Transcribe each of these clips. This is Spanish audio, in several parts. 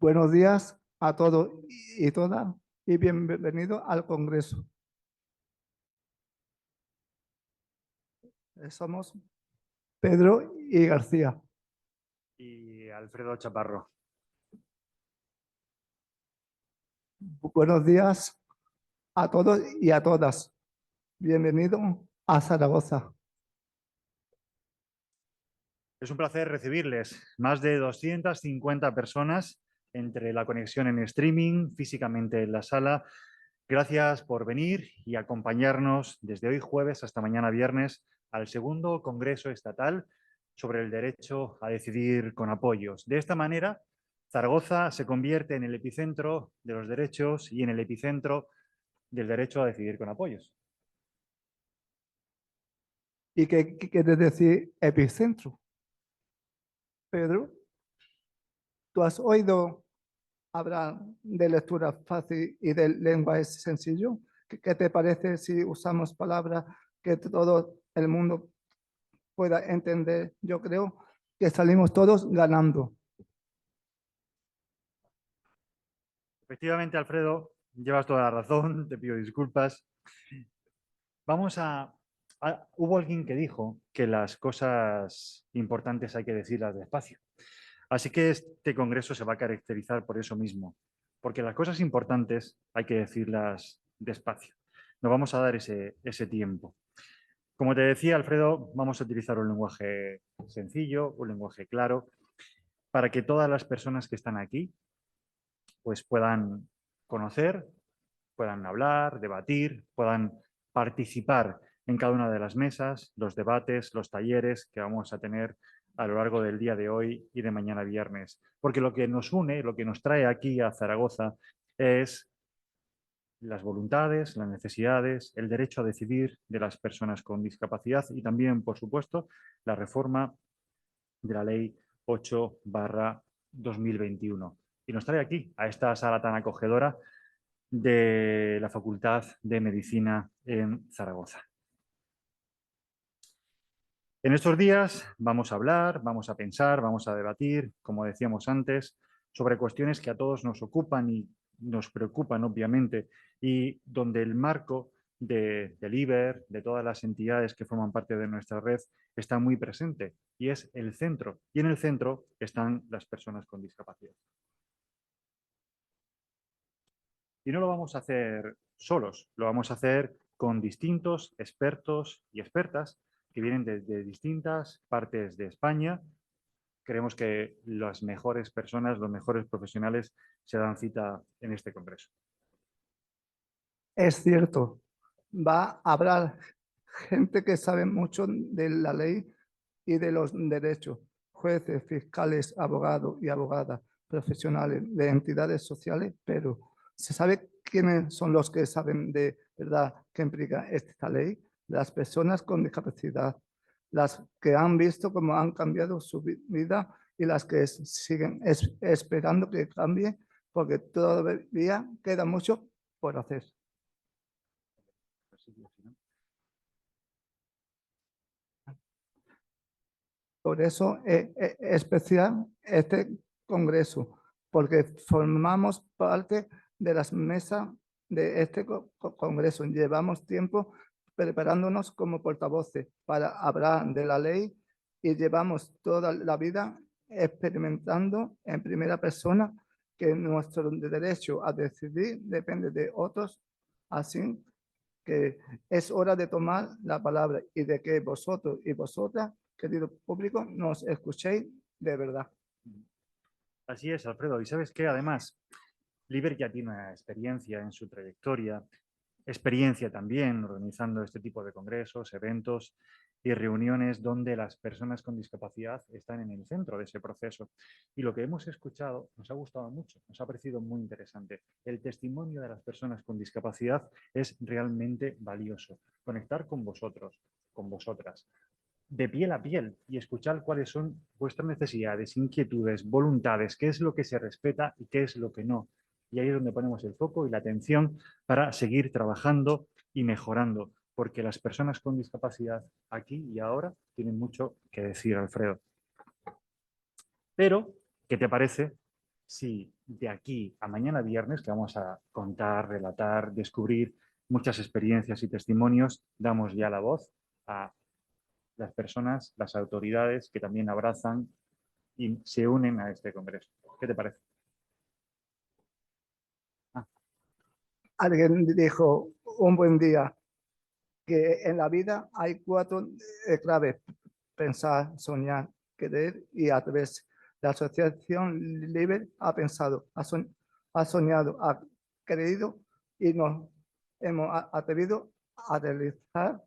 Buenos días a todos y todas y bienvenido al Congreso. Somos Pedro y García. Y Alfredo Chaparro. Buenos días a todos y a todas. Bienvenido a Zaragoza. Es un placer recibirles. Más de 250 personas entre la conexión en streaming, físicamente en la sala. Gracias por venir y acompañarnos desde hoy jueves hasta mañana viernes al segundo Congreso Estatal sobre el derecho a decidir con apoyos. De esta manera, Zaragoza se convierte en el epicentro de los derechos y en el epicentro del derecho a decidir con apoyos. ¿Y qué quiere decir epicentro? Pedro, ¿tú has oído hablar de lectura fácil y de lenguaje sencillo? ¿Qué te parece si usamos palabras que todo el mundo pueda entender? Yo creo que salimos todos ganando. Efectivamente, Alfredo, llevas toda la razón, te pido disculpas. Vamos Hubo alguien que dijo que las cosas importantes hay que decirlas despacio. Así que este congreso se va a caracterizar por eso mismo, porque las cosas importantes hay que decirlas despacio. Nos vamos a dar ese tiempo. Como te decía, Alfredo, vamos a utilizar un lenguaje sencillo, un lenguaje claro, para que todas las personas que están aquí pues puedan conocer, puedan hablar, debatir, puedan participar en cada una de las mesas, los debates, los talleres que vamos a tener a lo largo del día de hoy y de mañana viernes. Porque lo que nos une, lo que nos trae aquí a Zaragoza es las voluntades, las necesidades, el derecho a decidir de las personas con discapacidad y también, por supuesto, la reforma de la Ley 8/2021. Y nos trae aquí, a esta sala tan acogedora de la Facultad de Medicina en Zaragoza. En estos días vamos a hablar, vamos a pensar, vamos a debatir, como decíamos antes, sobre cuestiones que a todos nos ocupan y nos preocupan, obviamente, y donde el marco del IBER, de todas las entidades que forman parte de nuestra red, está muy presente y es el centro. Y en el centro están las personas con discapacidad. Y no lo vamos a hacer solos, lo vamos a hacer con distintos expertos y expertas que vienen de distintas partes de España. Creemos que las mejores personas, los mejores profesionales se dan cita en este congreso. Es cierto, va a haber gente que sabe mucho de la ley y de los derechos, jueces, fiscales, abogados y abogadas, profesionales de entidades sociales, pero ¿se sabe quiénes son los que saben de verdad qué implica esta ley? Las personas con discapacidad, las que han visto cómo han cambiado su vida y las que siguen esperando que cambie, porque todavía queda mucho por hacer. Por eso es especial este congreso, porque formamos parte de las mesas de este congreso. Llevamos tiempo preparándonos como portavoces para hablar de la ley y llevamos toda la vida experimentando en primera persona que nuestro derecho a decidir depende de otros, así que es hora de tomar la palabra y de que vosotros y vosotras, querido público, nos escuchéis de verdad. Así es, Alfredo. Y sabes que además, Liber ya tiene una experiencia en su trayectoria, experiencia también organizando este tipo de congresos, eventos y reuniones donde las personas con discapacidad están en el centro de ese proceso. Y lo que hemos escuchado nos ha gustado mucho, nos ha parecido muy interesante. El testimonio de las personas con discapacidad es realmente valioso. Conectar con vosotros, con vosotras, de piel a piel y escuchar cuáles son vuestras necesidades, inquietudes, voluntades, qué es lo que se respeta y qué es lo que no. Y ahí es donde ponemos el foco y la atención para seguir trabajando y mejorando, porque las personas con discapacidad aquí y ahora tienen mucho que decir, Alfredo. Pero, ¿qué te parece si de aquí a mañana viernes, que vamos a contar, relatar, descubrir muchas experiencias y testimonios, damos ya la voz a las personas, las autoridades que también abrazan y se unen a este congreso. ¿Qué te parece? Alguien dijo un buen día que en la vida hay cuatro claves: pensar, soñar, querer y atreverse. La Asociación Libre ha pensado, ha soñado, ha querido y nos hemos atrevido a realizar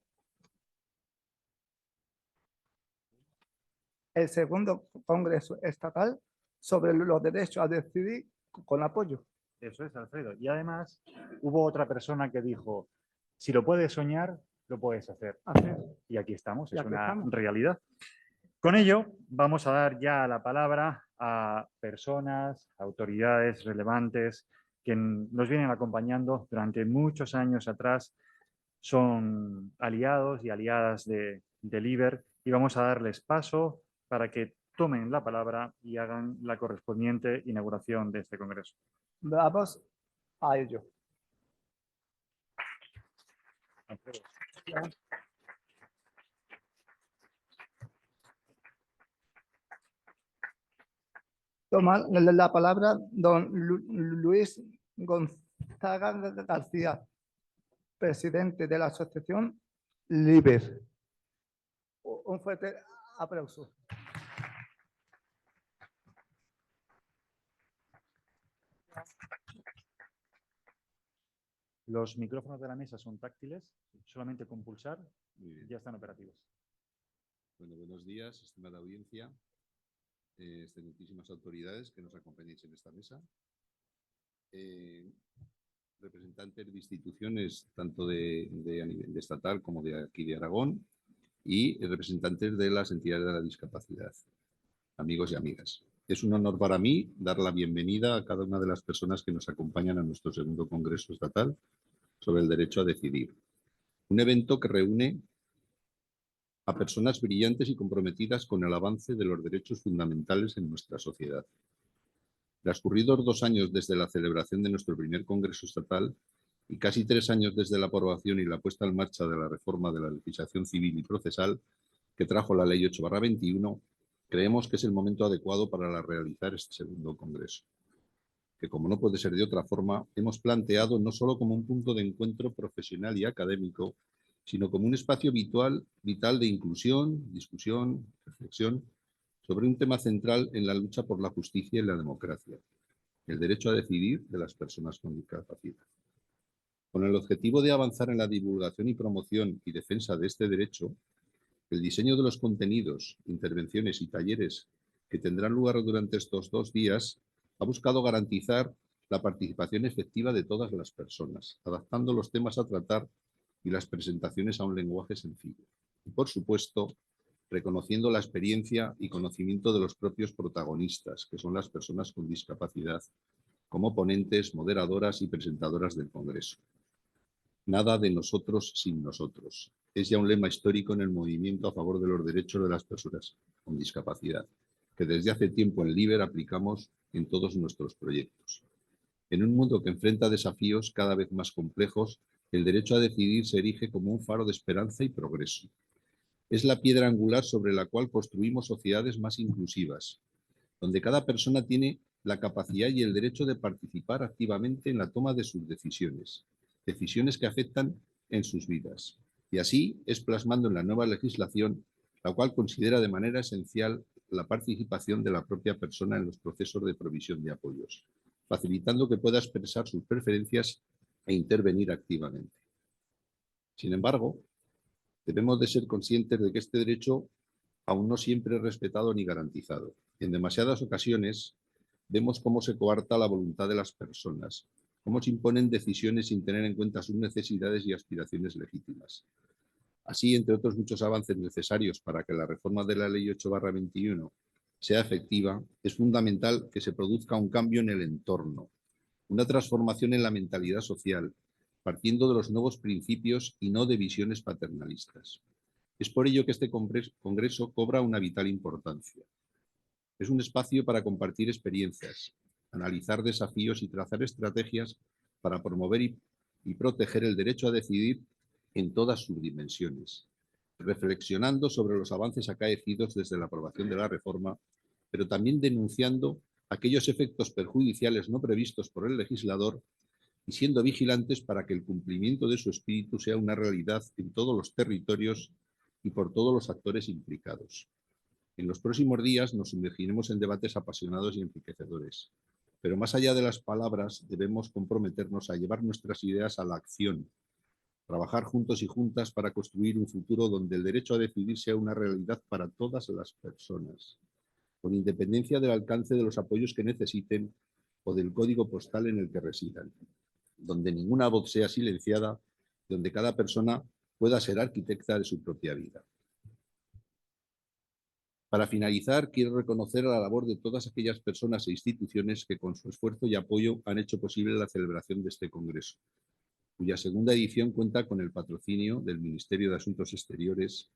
el segundo Congreso Estatal sobre los derechos a decidir con apoyo. Eso es, Alfredo. Y además hubo otra persona que dijo, si lo puedes soñar, lo puedes hacer. Y aquí estamos, es una realidad. Con ello, vamos a dar ya la palabra a personas, autoridades relevantes que nos vienen acompañando durante muchos años atrás. Son aliados y aliadas del IBER y vamos a darles paso para que tomen la palabra y hagan la correspondiente inauguración de este congreso. Vamos a ello. Toma la palabra don Luis Gonzaga García, presidente de la Asociación Liber. Un fuerte aplauso. Los micrófonos de la mesa son táctiles, solamente con pulsar ya están operativos. Bueno, buenos días, estimada audiencia, excelentísimas autoridades que nos acompañáis en esta mesa, representantes de instituciones tanto de nivel estatal como de aquí de Aragón y representantes de las entidades de la discapacidad, amigos y amigas. Es un honor para mí dar la bienvenida a cada una de las personas que nos acompañan a nuestro segundo Congreso Estatal sobre el derecho a decidir. Un evento que reúne a personas brillantes y comprometidas con el avance de los derechos fundamentales en nuestra sociedad. Transcurridos 2 años desde la celebración de nuestro primer Congreso Estatal y casi 3 años desde la aprobación y la puesta en marcha de la reforma de la legislación civil y procesal que trajo la Ley 8/21, creemos que es el momento adecuado para realizar este segundo Congreso, que, como no puede ser de otra forma, hemos planteado no solo como un punto de encuentro profesional y académico, sino como un espacio vital de inclusión, discusión, reflexión sobre un tema central en la lucha por la justicia y la democracia, el derecho a decidir de las personas con discapacidad. Con el objetivo de avanzar en la divulgación y promoción y defensa de este derecho, el diseño de los contenidos, intervenciones y talleres que tendrán lugar durante estos 2 días ha buscado garantizar la participación efectiva de todas las personas, adaptando los temas a tratar y las presentaciones a un lenguaje sencillo. Y, por supuesto, reconociendo la experiencia y conocimiento de los propios protagonistas, que son las personas con discapacidad, como ponentes, moderadoras y presentadoras del Congreso. Nada de nosotros sin nosotros. Es ya un lema histórico en el movimiento a favor de los derechos de las personas con discapacidad, que desde hace tiempo en LIBER aplicamos en todos nuestros proyectos. En un mundo que enfrenta desafíos cada vez más complejos, el derecho a decidir se erige como un faro de esperanza y progreso. Es la piedra angular sobre la cual construimos sociedades más inclusivas, donde cada persona tiene la capacidad y el derecho de participar activamente en la toma de sus decisiones que afectan en sus vidas. Y así es plasmando en la nueva legislación, la cual considera de manera esencial la participación de la propia persona en los procesos de provisión de apoyos, facilitando que pueda expresar sus preferencias e intervenir activamente. Sin embargo, debemos de ser conscientes de que este derecho aún no siempre es respetado ni garantizado. En demasiadas ocasiones vemos cómo se coarta la voluntad de las personas, cómo se imponen decisiones sin tener en cuenta sus necesidades y aspiraciones legítimas. Así, entre otros muchos avances necesarios para que la reforma de la Ley 8/21 sea efectiva, es fundamental que se produzca un cambio en el entorno, una transformación en la mentalidad social, partiendo de los nuevos principios y no de visiones paternalistas. Es por ello que este congreso cobra una vital importancia. Es un espacio para compartir experiencias, analizar desafíos y trazar estrategias para promover y proteger el derecho a decidir en todas sus dimensiones, reflexionando sobre los avances acaecidos desde la aprobación de la reforma, pero también denunciando aquellos efectos perjudiciales no previstos por el legislador y siendo vigilantes para que el cumplimiento de su espíritu sea una realidad en todos los territorios y por todos los actores implicados. En los próximos días nos sumergiremos en debates apasionados y enriquecedores, pero más allá de las palabras debemos comprometernos a llevar nuestras ideas a la acción, trabajar juntos y juntas para construir un futuro donde el derecho a decidir sea una realidad para todas las personas, con independencia del alcance de los apoyos que necesiten o del código postal en el que residan, donde ninguna voz sea silenciada, donde cada persona pueda ser arquitecta de su propia vida. Para finalizar, quiero reconocer la labor de todas aquellas personas e instituciones que con su esfuerzo y apoyo han hecho posible la celebración de este Congreso, cuya segunda edición cuenta con el patrocinio del Ministerio de Asuntos Exteriores,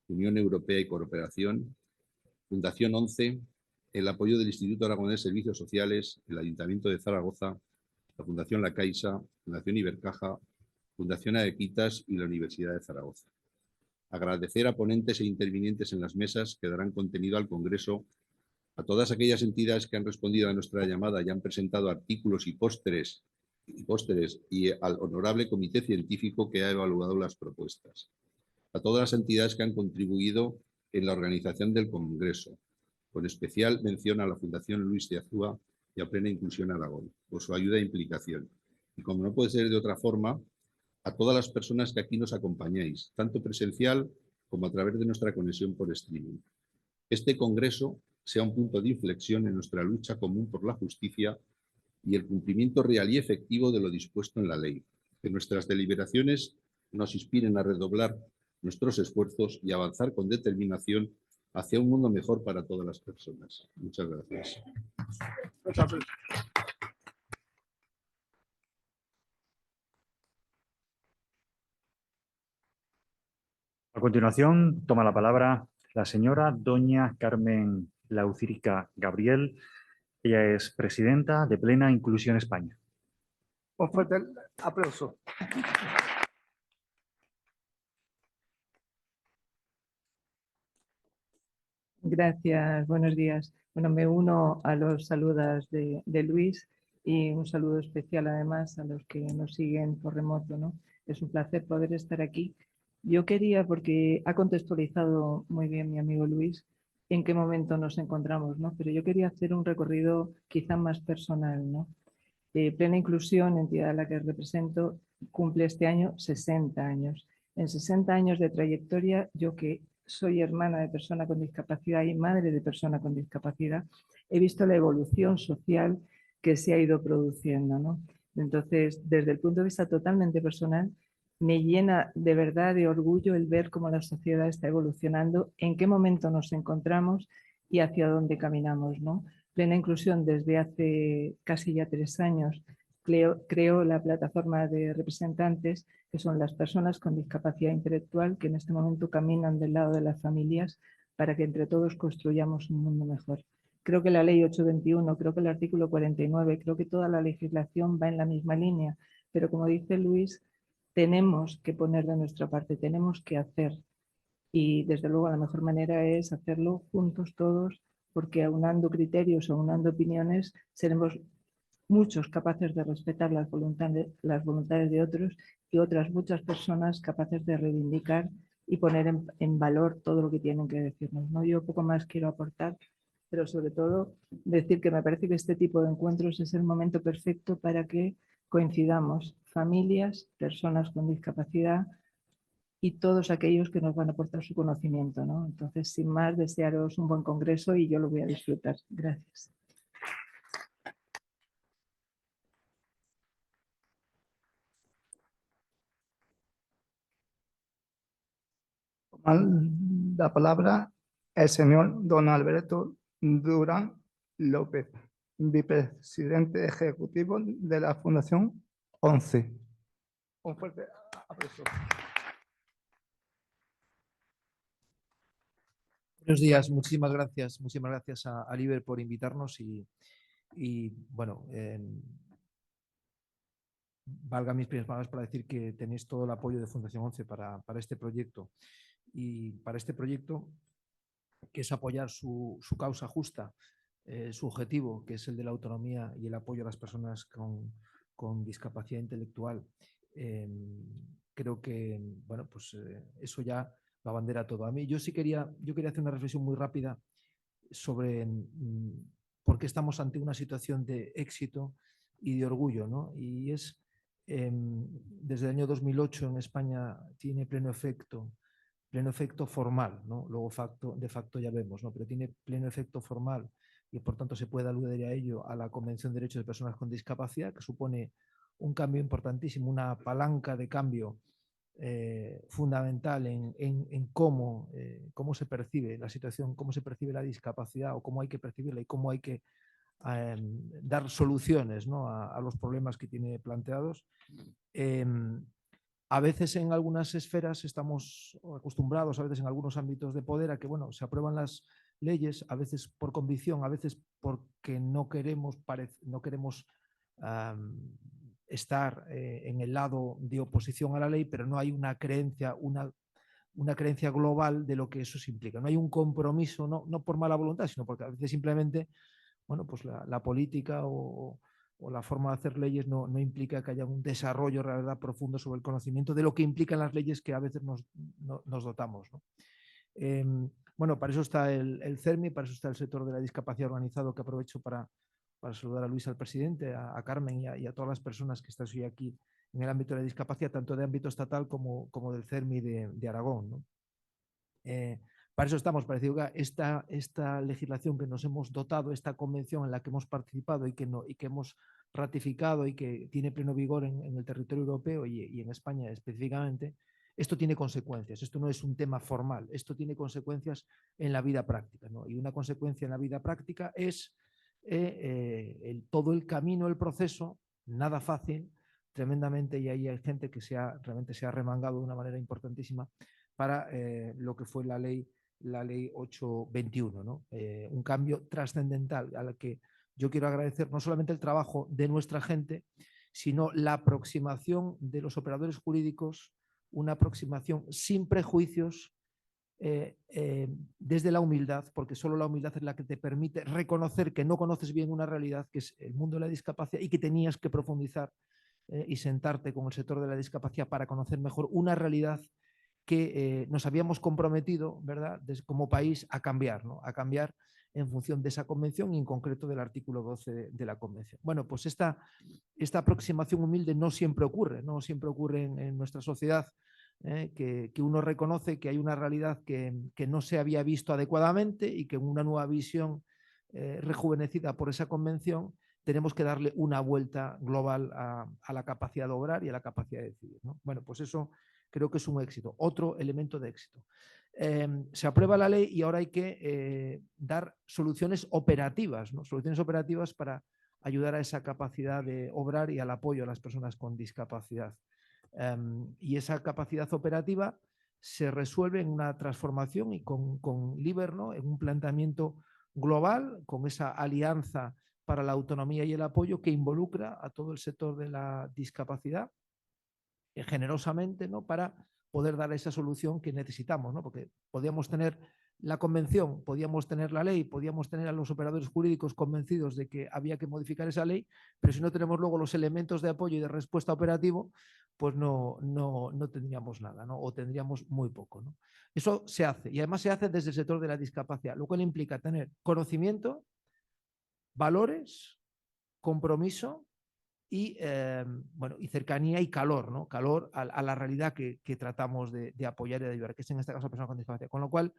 Unión Europea y Cooperación, Fundación 11, el apoyo del Instituto Aragonés de Servicios Sociales, el Ayuntamiento de Zaragoza, la Fundación La Caixa, Fundación Ibercaja, Fundación Aequitas y la Universidad de Zaragoza. Agradecer a ponentes e intervinientes en las mesas que darán contenido al Congreso, a todas aquellas entidades que han respondido a nuestra llamada y han presentado artículos y pósteres y al honorable comité científico que ha evaluado las propuestas, a todas las entidades que han contribuido en la organización del Congreso, con especial mención a la Fundación Luis de Azúa y a Plena Inclusión Aragón, por su ayuda e implicación. Y como no puede ser de otra forma, a todas las personas que aquí nos acompañáis, tanto presencial como a través de nuestra conexión por streaming. Este Congreso sea un punto de inflexión en nuestra lucha común por la justicia y el cumplimiento real y efectivo de lo dispuesto en la ley. Que nuestras deliberaciones nos inspiren a redoblar nuestros esfuerzos y avanzar con determinación hacia un mundo mejor para todas las personas. Muchas gracias. A continuación, toma la palabra la señora doña Carmen Laucírica Gabriel. Ella es presidenta de Plena Inclusión España. Un fuerte aplauso. Gracias, buenos días. Bueno, me uno a los saludos de Luis y un saludo especial además a los que nos siguen por remoto, ¿no? Es un placer poder estar aquí. Yo quería, porque ha contextualizado muy bien mi amigo Luis, en qué momento nos encontramos, ¿no? Pero yo quería hacer un recorrido quizá más personal, ¿no? Plena Inclusión, entidad a la que represento, cumple este año 60 años. En 60 años de trayectoria, yo que soy hermana de persona con discapacidad y madre de persona con discapacidad, he visto la evolución social que se ha ido produciendo, ¿no? Entonces, desde el punto de vista totalmente personal, me llena de verdad de orgullo el ver cómo la sociedad está evolucionando, en qué momento nos encontramos y hacia dónde caminamos, ¿no? Plena Inclusión desde hace casi ya 3 años creo la plataforma de representantes que son las personas con discapacidad intelectual que en este momento caminan del lado de las familias para que entre todos construyamos un mundo mejor. Creo que la ley 821, creo que el artículo 49, creo que toda la legislación va en la misma línea, pero como dice Luis, tenemos que poner de nuestra parte, tenemos que hacer. Y desde luego la mejor manera es hacerlo juntos todos, porque aunando criterios, aunando opiniones, seremos muchos capaces de respetar las voluntades de otros y otras muchas personas capaces de reivindicar y poner en valor todo lo que tienen que decirnos, ¿no? Yo poco más quiero aportar, pero sobre todo decir que me parece que este tipo de encuentros es el momento perfecto para que coincidamos familias, personas con discapacidad y todos aquellos que nos van a aportar su conocimiento, ¿no? Entonces, sin más, desearos un buen congreso y yo lo voy a disfrutar. Gracias. Toma la palabra el señor don Alberto Durán López, vicepresidente ejecutivo de la Fundación 11. Un fuerte aplauso. Buenos días, muchísimas gracias a Liber por invitarnos Y bueno, valga mis primeras palabras para decir que tenéis todo el apoyo de Fundación 11 para este proyecto. Y para este proyecto, que es apoyar su causa justa, su objetivo, que es el de la autonomía y el apoyo a las personas con discapacidad intelectual. Creo que, bueno, pues eso ya lo abandera todo. A mí yo quería hacer una reflexión muy rápida sobre por qué estamos ante una situación de éxito y de orgullo, ¿no? Y es, desde el año 2008 en España tiene pleno efecto formal, ¿no? Luego de facto ya vemos, ¿no? Pero tiene pleno efecto formal y por tanto se puede aludir a ello a la Convención de Derechos de Personas con Discapacidad, que supone un cambio importantísimo, una palanca de cambio fundamental en cómo se percibe la situación, cómo se percibe la discapacidad o cómo hay que percibirla y cómo hay que dar soluciones, ¿no? a los problemas que tiene planteados. A veces en algunas esferas estamos acostumbrados, a veces en algunos ámbitos de poder, a que bueno, se aprueban las leyes, a veces por convicción, a veces porque no queremos estar en el lado de oposición a la ley, pero no hay una creencia, una creencia global de lo que eso implica. No hay un compromiso, no por mala voluntad, sino porque a veces simplemente, bueno, pues la política o la forma de hacer leyes no implica que haya un desarrollo realidad profundo sobre el conocimiento de lo que implican las leyes que a veces nos dotamos, ¿no? Bueno, para eso está el CERMI, para eso está el sector de la discapacidad organizado, que aprovecho para saludar a Luis, al presidente, a Carmen y a todas las personas que están hoy aquí en el ámbito de la discapacidad, tanto de ámbito estatal como del CERMI de Aragón, ¿no? Para eso estamos, para decir que esta legislación que nos hemos dotado, esta convención en la que hemos participado y que hemos ratificado y que tiene pleno vigor en el territorio europeo y en España específicamente, esto tiene consecuencias. Esto no es un tema formal, esto tiene consecuencias en la vida práctica, ¿no? Y una consecuencia en la vida práctica es todo el camino, el proceso, nada fácil, tremendamente, y ahí hay gente que realmente se ha remangado de una manera importantísima para lo que fue la ley 821, ¿no? Un cambio trascendental al que yo quiero agradecer no solamente el trabajo de nuestra gente, sino la aproximación de los operadores jurídicos, una aproximación sin prejuicios, desde la humildad, porque solo la humildad es la que te permite reconocer que no conoces bien una realidad, que es el mundo de la discapacidad, y que tenías que profundizar y sentarte con el sector de la discapacidad para conocer mejor una realidad que nos habíamos comprometido, ¿verdad?, como país a cambiar, ¿no? A cambiar en función de esa convención y en concreto del artículo 12 de la convención. Bueno, pues esta aproximación humilde no siempre ocurre en nuestra sociedad, que uno reconoce que hay una realidad que no se había visto adecuadamente y que en una nueva visión rejuvenecida por esa convención tenemos que darle una vuelta global a la capacidad de obrar y a la capacidad de decidir, ¿no? Bueno, pues eso creo que es un éxito, otro elemento de éxito. Se aprueba la ley y ahora hay que dar soluciones operativas, ¿no? Soluciones operativas para ayudar a esa capacidad de obrar y al apoyo a las personas con discapacidad. Y esa capacidad operativa se resuelve en una transformación y con LIBER, ¿no?, en un planteamiento global, con esa alianza para la autonomía y el apoyo que involucra a todo el sector de la discapacidad generosamente, ¿no?, para poder dar esa solución que necesitamos, ¿no? Porque podíamos tener la convención, podíamos tener la ley, podíamos tener a los operadores jurídicos convencidos de que había que modificar esa ley, pero si no tenemos luego los elementos de apoyo y de respuesta operativo, pues no tendríamos nada, ¿no? O tendríamos muy poco, ¿no? Eso se hace, y además se hace desde el sector de la discapacidad, lo cual implica tener conocimiento, valores, compromiso y, bueno, y cercanía y calor, ¿no? Calor a la realidad que tratamos de apoyar y de ayudar, que es en este caso personas con discapacidad. Con lo cual,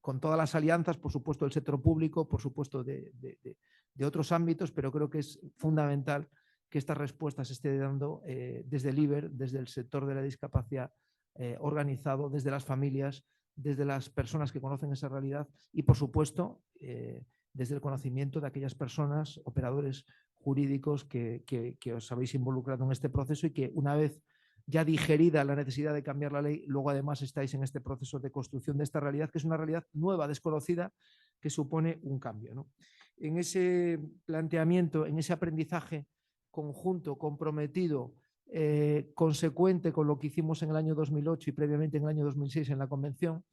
con todas las alianzas, por supuesto, del sector público, por supuesto, de otros ámbitos, pero creo que es fundamental que esta respuesta se esté dando desde el IBER, desde el sector de la discapacidad organizado, desde las familias, desde las personas que conocen esa realidad y, por supuesto, desde el conocimiento de aquellas personas, operadores jurídicos que os habéis involucrado en este proceso y que una vez ya digerida la necesidad de cambiar la ley, luego además estáis en este proceso de construcción de esta realidad, que es una realidad nueva, desconocida, que supone un cambio, ¿no? en ese planteamiento, en ese aprendizaje conjunto, comprometido, consecuente con lo que hicimos en el año 2008 y previamente en el año 2006 en la Convención,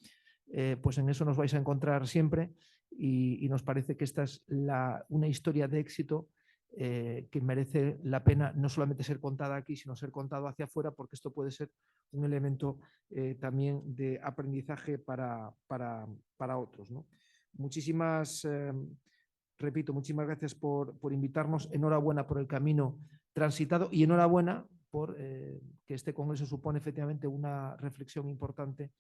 pues en eso nos vais a encontrar siempre y nos parece que esta es una historia de éxito que merece la pena no solamente ser contada aquí, sino ser contado hacia afuera, porque esto puede ser un elemento también de aprendizaje para otros, ¿no? Repito, muchísimas gracias por invitarnos. Enhorabuena por el camino transitado y enhorabuena por que este congreso supone efectivamente una reflexión importante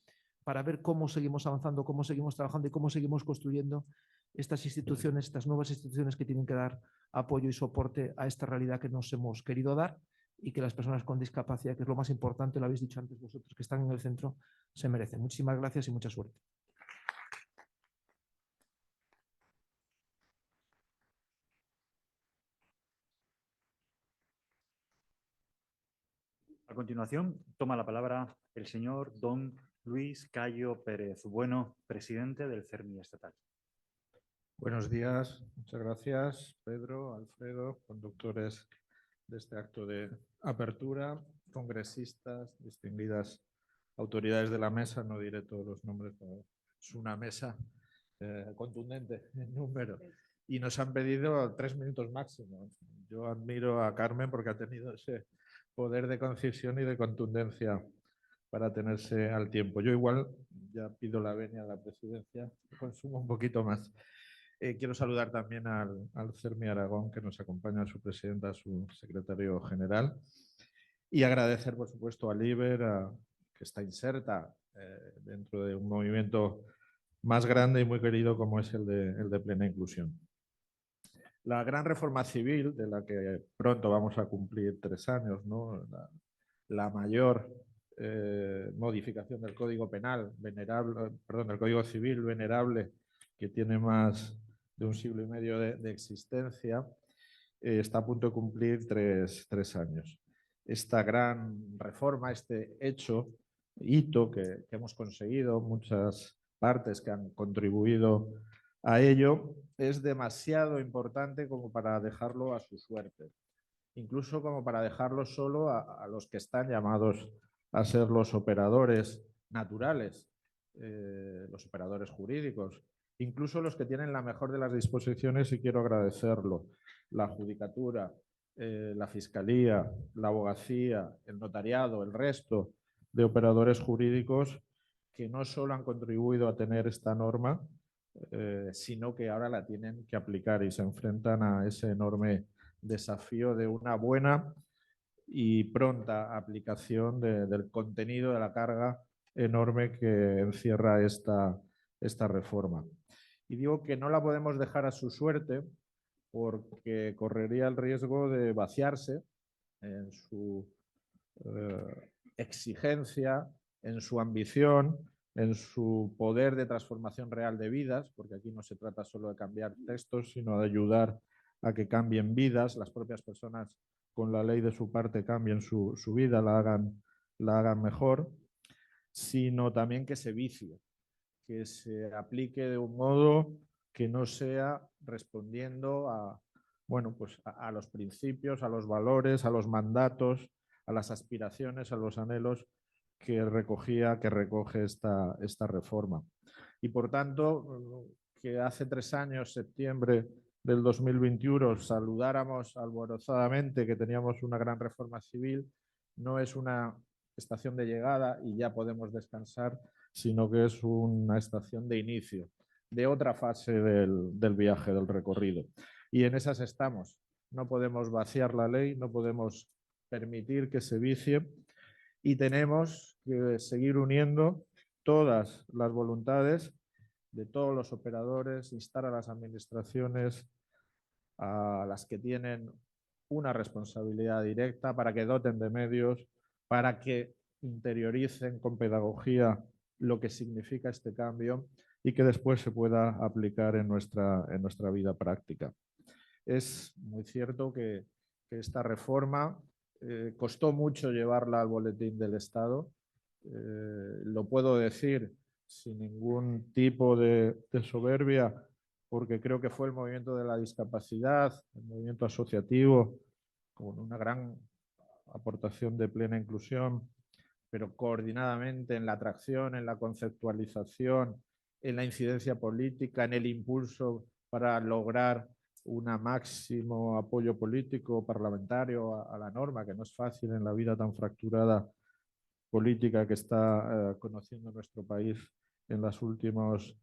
para ver cómo seguimos avanzando, cómo seguimos trabajando y cómo seguimos construyendo estas instituciones, estas nuevas instituciones que tienen que dar apoyo y soporte a esta realidad que nos hemos querido dar y que las personas con discapacidad, que es lo más importante, lo habéis dicho antes vosotros, que están en el centro, se merecen. Muchísimas gracias y mucha suerte. A continuación, toma la palabra el señor don Luis Cayo Pérez Bueno, presidente del CERMI estatal. Buenos días, muchas gracias, Pedro, Alfredo, conductores de este acto de apertura, congresistas, distinguidas autoridades de la mesa, no diré todos los nombres, pero es una mesa contundente en número. Y nos han pedido 3 minutos máximo. Yo admiro a Carmen porque ha tenido ese poder de concisión y de contundencia para tenerse al tiempo. Yo igual ya pido la venia a la presidencia, consumo un poquito más. Quiero saludar también al CERMI Aragón, que nos acompaña, a su presidenta, a su secretario general, y agradecer, por supuesto, a Liber, que está inserta dentro de un movimiento más grande y muy querido como es el de Plena Inclusión. La gran reforma civil, de la que pronto vamos a cumplir 3 años, ¿no? La mayor modificación del Código Penal, del Código Civil venerable, que tiene más de 1 siglo y medio de existencia, está a punto de cumplir 3 años. Esta gran reforma, este hito que hemos conseguido, muchas partes que han contribuido a ello, es demasiado importante como para dejarlo a su suerte, incluso como para dejarlo solo a los que están llamados a ser los operadores naturales, los operadores jurídicos, incluso los que tienen la mejor de las disposiciones, y quiero agradecerlo: la judicatura, la fiscalía, la abogacía, el notariado, el resto de operadores jurídicos que no solo han contribuido a tener esta norma, sino que ahora la tienen que aplicar y se enfrentan a ese enorme desafío de una buena y pronta aplicación del contenido de la carga enorme que encierra esta reforma. Y digo que no la podemos dejar a su suerte porque correría el riesgo de vaciarse en su exigencia, en su ambición, en su poder de transformación real de vidas, porque aquí no se trata solo de cambiar textos, sino de ayudar a que cambien vidas, las propias personas con la ley de su parte cambien su vida, la hagan mejor, sino también que se vicie, que se aplique de un modo que no sea respondiendo a los principios, a los valores, a los mandatos, a las aspiraciones, a los anhelos que recoge esta reforma. Y por tanto, que hace 3 años, septiembre del 2021, saludáramos alborozadamente que teníamos una gran reforma civil, no es una estación de llegada y ya podemos descansar, sino que es una estación de inicio de otra fase del viaje, del recorrido. Y en esas estamos. No podemos vaciar la ley, no podemos permitir que se vicie y tenemos que seguir uniendo todas las voluntades de todos los operadores, instar a las administraciones, a las que tienen una responsabilidad directa, para que doten de medios, para que interioricen con pedagogía lo que significa este cambio y que después se pueda aplicar en nuestra vida práctica. Es muy cierto que esta reforma costó mucho llevarla al boletín del Estado. Lo puedo decir sin ningún tipo de soberbia, porque creo que fue el movimiento de la discapacidad, el movimiento asociativo, con una gran aportación de plena inclusión, pero coordinadamente en la atracción, en la conceptualización, en la incidencia política, en el impulso para lograr un máximo apoyo político parlamentario a la norma, que no es fácil en la vida tan fracturada política que está conociendo nuestro país en los últimos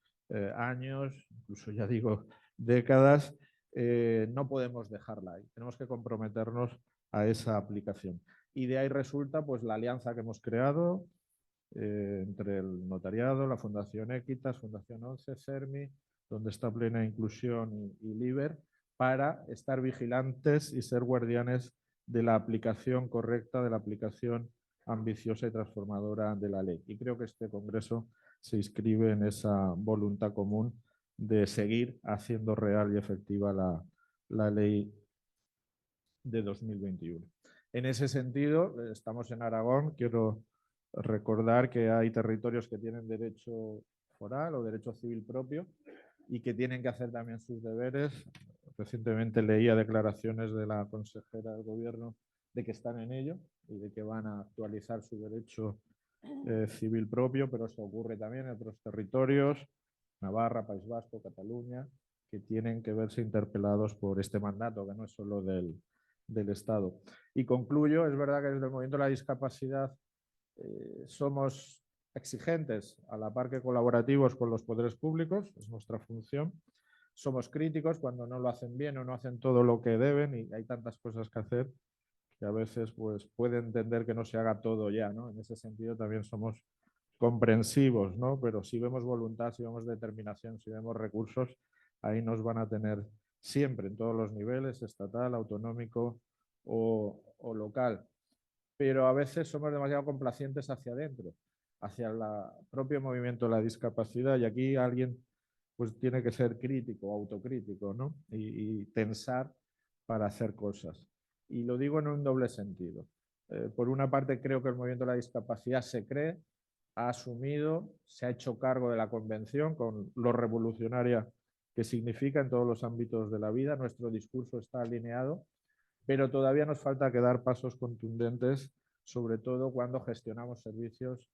años, incluso ya digo décadas. No podemos dejarla ahí, tenemos que comprometernos a esa aplicación. Y de ahí resulta pues la alianza que hemos creado entre el notariado, la Fundación Equitas, Fundación 11, CERMI, donde está Plena Inclusión y LIBER, para estar vigilantes y ser guardianes de la aplicación correcta, de la aplicación ambiciosa y transformadora de la ley. Y creo que este congreso se inscribe en esa voluntad común de seguir haciendo real y efectiva la ley de 2021. En ese sentido, estamos en Aragón. Quiero recordar que hay territorios que tienen derecho foral o derecho civil propio y que tienen que hacer también sus deberes. Recientemente leía declaraciones de la consejera del gobierno de que están en ello y de que van a actualizar su derecho civil propio, pero eso ocurre también en otros territorios, Navarra, País Vasco, Cataluña, que tienen que verse interpelados por este mandato, que no es solo del Estado. Y concluyo, es verdad que desde el movimiento de la discapacidad somos exigentes, a la par que colaborativos con los poderes públicos, es nuestra función. Somos críticos cuando no lo hacen bien o no hacen todo lo que deben y hay tantas cosas que hacer que a veces pues, puede entender que no se haga todo ya, ¿no? En ese sentido también somos comprensivos, ¿no? Pero si vemos voluntad, si vemos determinación, si vemos recursos, ahí nos van a tener siempre, en todos los niveles, estatal, autonómico o local. Pero a veces somos demasiado complacientes hacia adentro, hacia el propio movimiento de la discapacidad, y aquí alguien pues tiene que ser crítico, autocrítico, ¿no? Y pensar para hacer cosas. Y lo digo en un doble sentido. Por una parte, creo que el movimiento de la discapacidad se cree, ha asumido, se ha hecho cargo de la convención con lo revolucionaria que significa en todos los ámbitos de la vida. Nuestro discurso está alineado, pero todavía nos falta que dar pasos contundentes, sobre todo cuando gestionamos servicios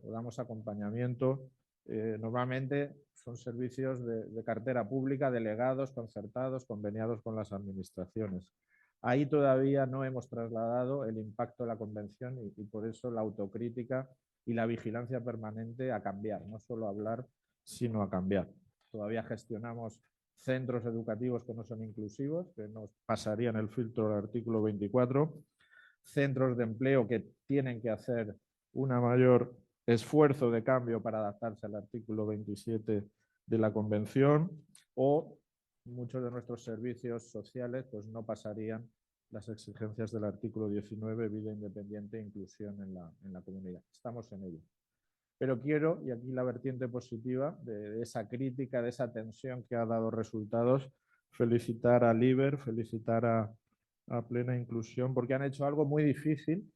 o damos acompañamiento. Normalmente son servicios de cartera pública, delegados, concertados, conveniados con las administraciones. Ahí todavía no hemos trasladado el impacto de la convención y por eso la autocrítica y la vigilancia permanente a cambiar, no solo a hablar, sino a cambiar. Todavía gestionamos centros educativos que no son inclusivos, que nos pasarían el filtro del artículo 24, centros de empleo que tienen que hacer un mayor esfuerzo de cambio para adaptarse al artículo 27 de la Convención, o muchos de nuestros servicios sociales pues no pasarían las exigencias del artículo 19, vida independiente e inclusión en la comunidad. Estamos en ello. Pero quiero, y aquí la vertiente positiva de esa crítica, de esa tensión que ha dado resultados, felicitar a LIBER, felicitar a Plena Inclusión, porque han hecho algo muy difícil.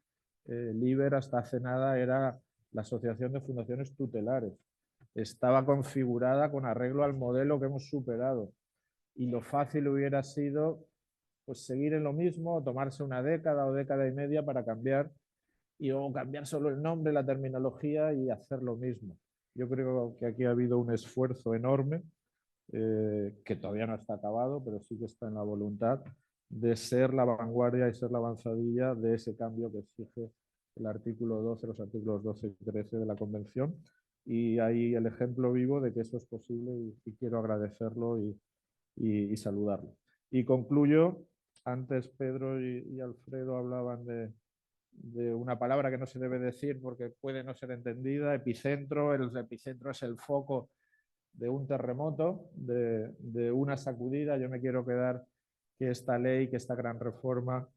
LIBER hasta hace nada era la Asociación de Fundaciones Tutelares. Estaba configurada con arreglo al modelo que hemos superado. Y lo fácil hubiera sido pues, seguir en lo mismo, tomarse una década o década y media para cambiar, o cambiar solo el nombre, la terminología y hacer lo mismo. Yo creo que aquí ha habido un esfuerzo enorme, que todavía no está acabado, pero sí que está en la voluntad de ser la vanguardia y ser la avanzadilla de ese cambio que exige el artículo 12, los artículos 12 y 13 de la Convención. Y hay el ejemplo vivo de que eso es posible y quiero agradecerlo y saludarlo. Y concluyo, antes Pedro y Alfredo hablaban de una palabra que no se debe decir porque puede no ser entendida, epicentro. El epicentro es el foco de un terremoto, de una sacudida. Yo me quiero quedar que esta ley, que esta gran reforma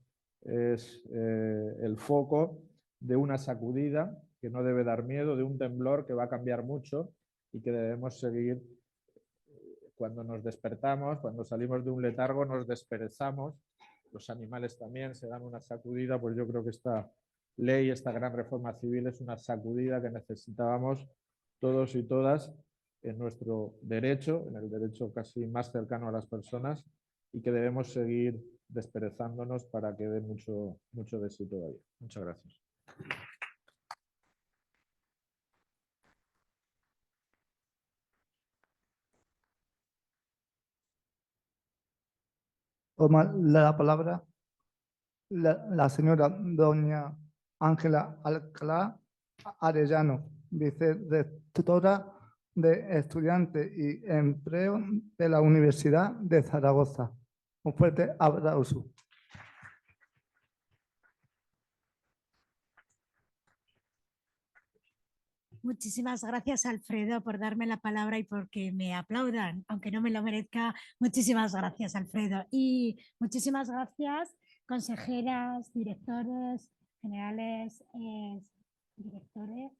es el foco de una sacudida que no debe dar miedo, de un temblor que va a cambiar mucho y que debemos seguir. Cuando nos despertamos, cuando salimos de un letargo, nos desperezamos. Los animales también se dan una sacudida, pues yo creo que esta ley, esta gran reforma civil es una sacudida que necesitábamos todos y todas en nuestro derecho, en el derecho casi más cercano a las personas, y que debemos seguir desperezándonos para que dé mucho de sí todavía. Muchas gracias. Toma la palabra la señora doña Ángela Alcalá Arellano, vicerrectora de Estudiantes y Empleo de la Universidad de Zaragoza. Un fuerte aplauso. Muchísimas gracias, Alfredo, por darme la palabra y porque me aplaudan, aunque no me lo merezca. Muchísimas gracias, Alfredo. Y muchísimas gracias, consejeras, directores, generales, directores,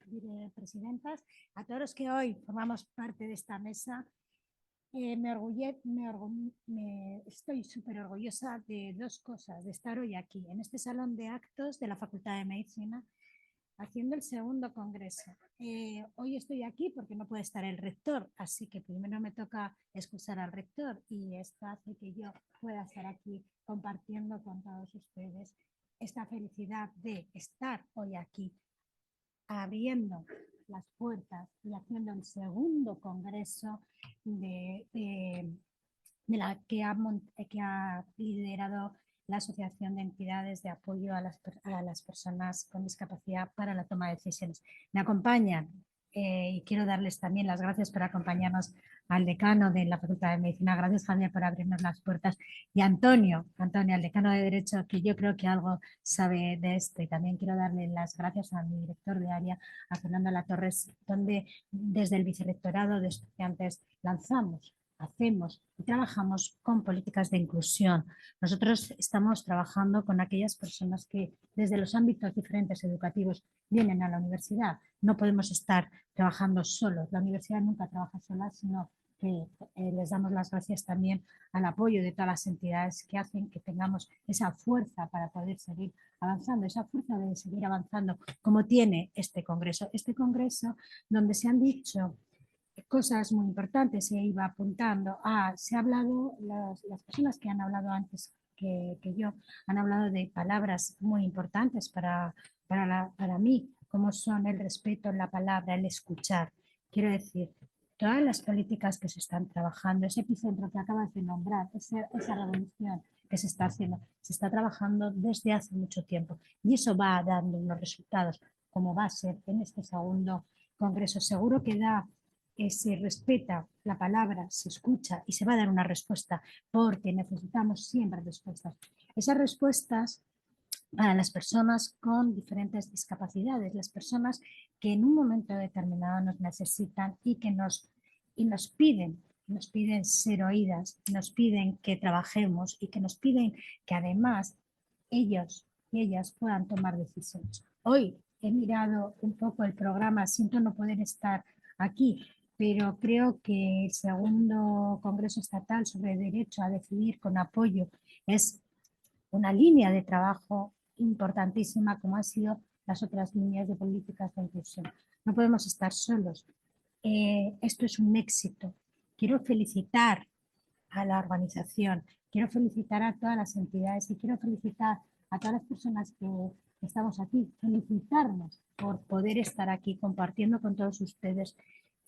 presidentas, a todos los que hoy formamos parte de esta mesa. Estoy súper orgullosa de dos cosas, de estar hoy aquí, en este salón de actos de la Facultad de Medicina, haciendo el segundo congreso. Hoy estoy aquí porque no puede estar el rector, así que primero me toca excusar al rector y esto hace que yo pueda estar aquí compartiendo con todos ustedes esta felicidad de estar hoy aquí, abriendo las puertas y haciendo el segundo congreso de la que ha liderado la Asociación de Entidades de Apoyo a las Personas con Discapacidad para la toma de decisiones. Me acompañan y quiero darles también las gracias por acompañarnos al decano de la Facultad de Medicina. Gracias, Javier, por abrirnos las puertas. Y Antonio, el decano de Derecho, que yo creo que algo sabe de esto. Y también quiero darle las gracias a mi director de área, a Fernando Latorres, donde desde el Vicerrectorado de Estudiantes hacemos y trabajamos con políticas de inclusión. Nosotros estamos trabajando con aquellas personas que desde los ámbitos diferentes educativos vienen a la universidad. No podemos estar trabajando solos. La universidad nunca trabaja sola, sino que les damos las gracias también al apoyo de todas las entidades que hacen que tengamos esa fuerza para poder seguir avanzando, esa fuerza de seguir avanzando como tiene este congreso. Este congreso donde se han dicho cosas muy importantes, se iba apuntando. Se ha hablado, las personas que han hablado antes que yo, han hablado de palabras muy importantes para mí, como son el respeto, la palabra, el escuchar. Quiero decir, todas las políticas que se están trabajando, ese epicentro que acabas de nombrar, esa revolución que se está haciendo, se está trabajando desde hace mucho tiempo y eso va dando unos resultados, como va a ser en este segundo congreso. Seguro que se respeta la palabra, se escucha y se va a dar una respuesta, porque necesitamos siempre respuestas. Esas respuestas para las personas con diferentes discapacidades, las personas que en un momento determinado nos necesitan y que nos piden ser oídas, nos piden que trabajemos y que nos piden que además ellos y ellas puedan tomar decisiones. Hoy he mirado un poco el programa, siento no poder estar aquí, pero creo que el segundo Congreso Estatal sobre Derecho a Decidir con Apoyo es una línea de trabajo importantísima, como han sido las otras líneas de políticas de inclusión. No podemos estar solos. Esto es un éxito. Quiero felicitar a la organización, quiero felicitar a todas las entidades y quiero felicitar a todas las personas que estamos aquí, felicitarnos por poder estar aquí compartiendo con todos ustedes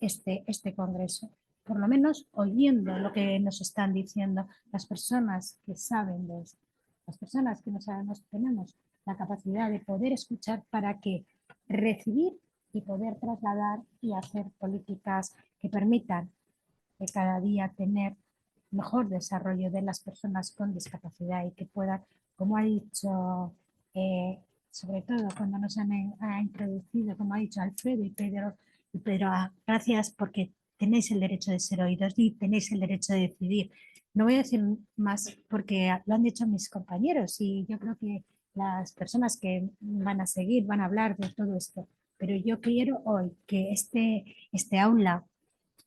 este congreso, por lo menos oyendo lo que nos están diciendo las personas que saben de esto, las personas que no sabemos, tenemos la capacidad de poder escuchar para que recibir y poder trasladar y hacer políticas que permitan que cada día tener mejor desarrollo de las personas con discapacidad y que puedan, como ha dicho, sobre todo cuando nos han introducido, como ha dicho Alfredo y Pedro, gracias porque tenéis el derecho de ser oídos y tenéis el derecho de decidir. No voy a decir más porque lo han dicho mis compañeros y yo creo que las personas que van a seguir van a hablar de todo esto. Pero yo quiero hoy que este aula,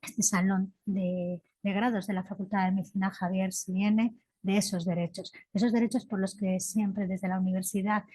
este salón de grados de la Facultad de Medicina Javier se viene de esos derechos por los que siempre desde la universidad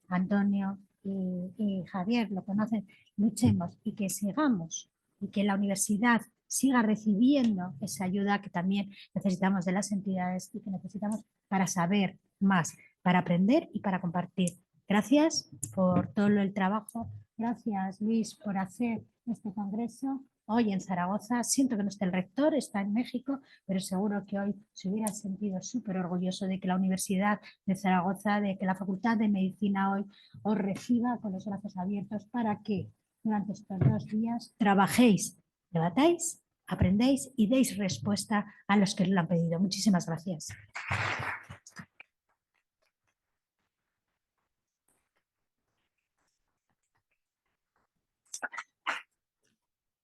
Antonio y Javier lo conocen, luchemos y que sigamos y que la universidad siga recibiendo esa ayuda que también necesitamos de las entidades y que necesitamos para saber más, para aprender y para compartir. Gracias por todo el trabajo. Gracias, Luis, por hacer este congreso hoy en Zaragoza. Siento que no esté el rector, está en México, pero seguro que hoy se hubiera sentido súper orgulloso de que la Universidad de Zaragoza, de que la Facultad de Medicina hoy os reciba con los brazos abiertos para que durante estos 2 días trabajéis, debatáis, aprendéis y deis respuesta a los que lo han pedido. Muchísimas gracias.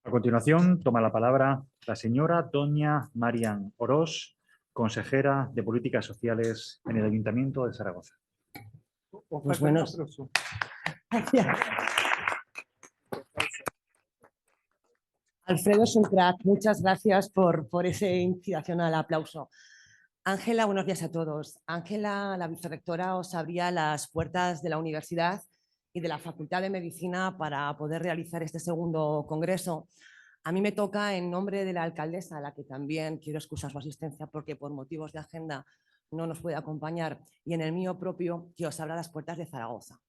A continuación, toma la palabra la señora doña Marian Orós, consejera de Políticas Sociales en el Ayuntamiento de Zaragoza. Pues buenos. Gracias. Alfredo es un crack. Muchas gracias por ese inspiracional aplauso. Ángela, buenos días a todos. Ángela, la vicerrectora, os abría las puertas de la universidad y de la Facultad de Medicina para poder realizar este segundo congreso. A mí me toca en nombre de la alcaldesa, a la que también quiero excusar su asistencia porque por motivos de agenda no nos puede acompañar, y en el mío propio, que os abra las puertas de Zaragoza.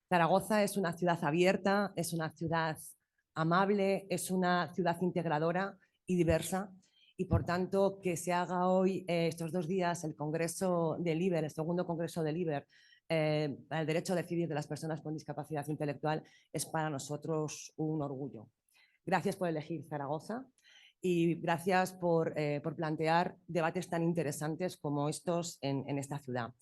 Zaragoza es una ciudad abierta, es una ciudad amable, es una ciudad integradora y diversa, y por tanto que se haga hoy, estos 2 días, el congreso del IBER, el segundo congreso del IBER, el derecho a decidir de las personas con discapacidad intelectual, es para nosotros un orgullo. Gracias por elegir Zaragoza y gracias por plantear debates tan interesantes como estos en esta ciudad.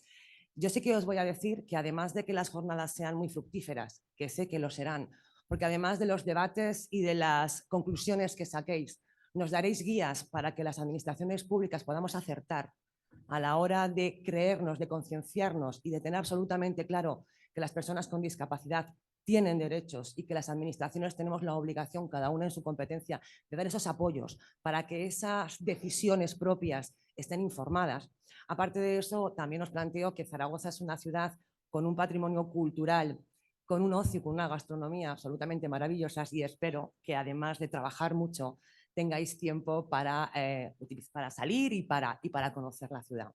Yo sí que os voy a decir que además de que las jornadas sean muy fructíferas, que sé que lo serán, porque además de los debates y de las conclusiones que saquéis, nos daréis guías para que las administraciones públicas podamos acertar a la hora de creernos, de concienciarnos y de tener absolutamente claro que las personas con discapacidad tienen derechos y que las administraciones tenemos la obligación, cada una en su competencia, de dar esos apoyos para que esas decisiones propias estén informadas. Aparte de eso, también os planteo que Zaragoza es una ciudad con un patrimonio cultural, con un ocio, con una gastronomía absolutamente maravillosas, y espero que además de trabajar mucho, tengáis tiempo para salir y para conocer la ciudad.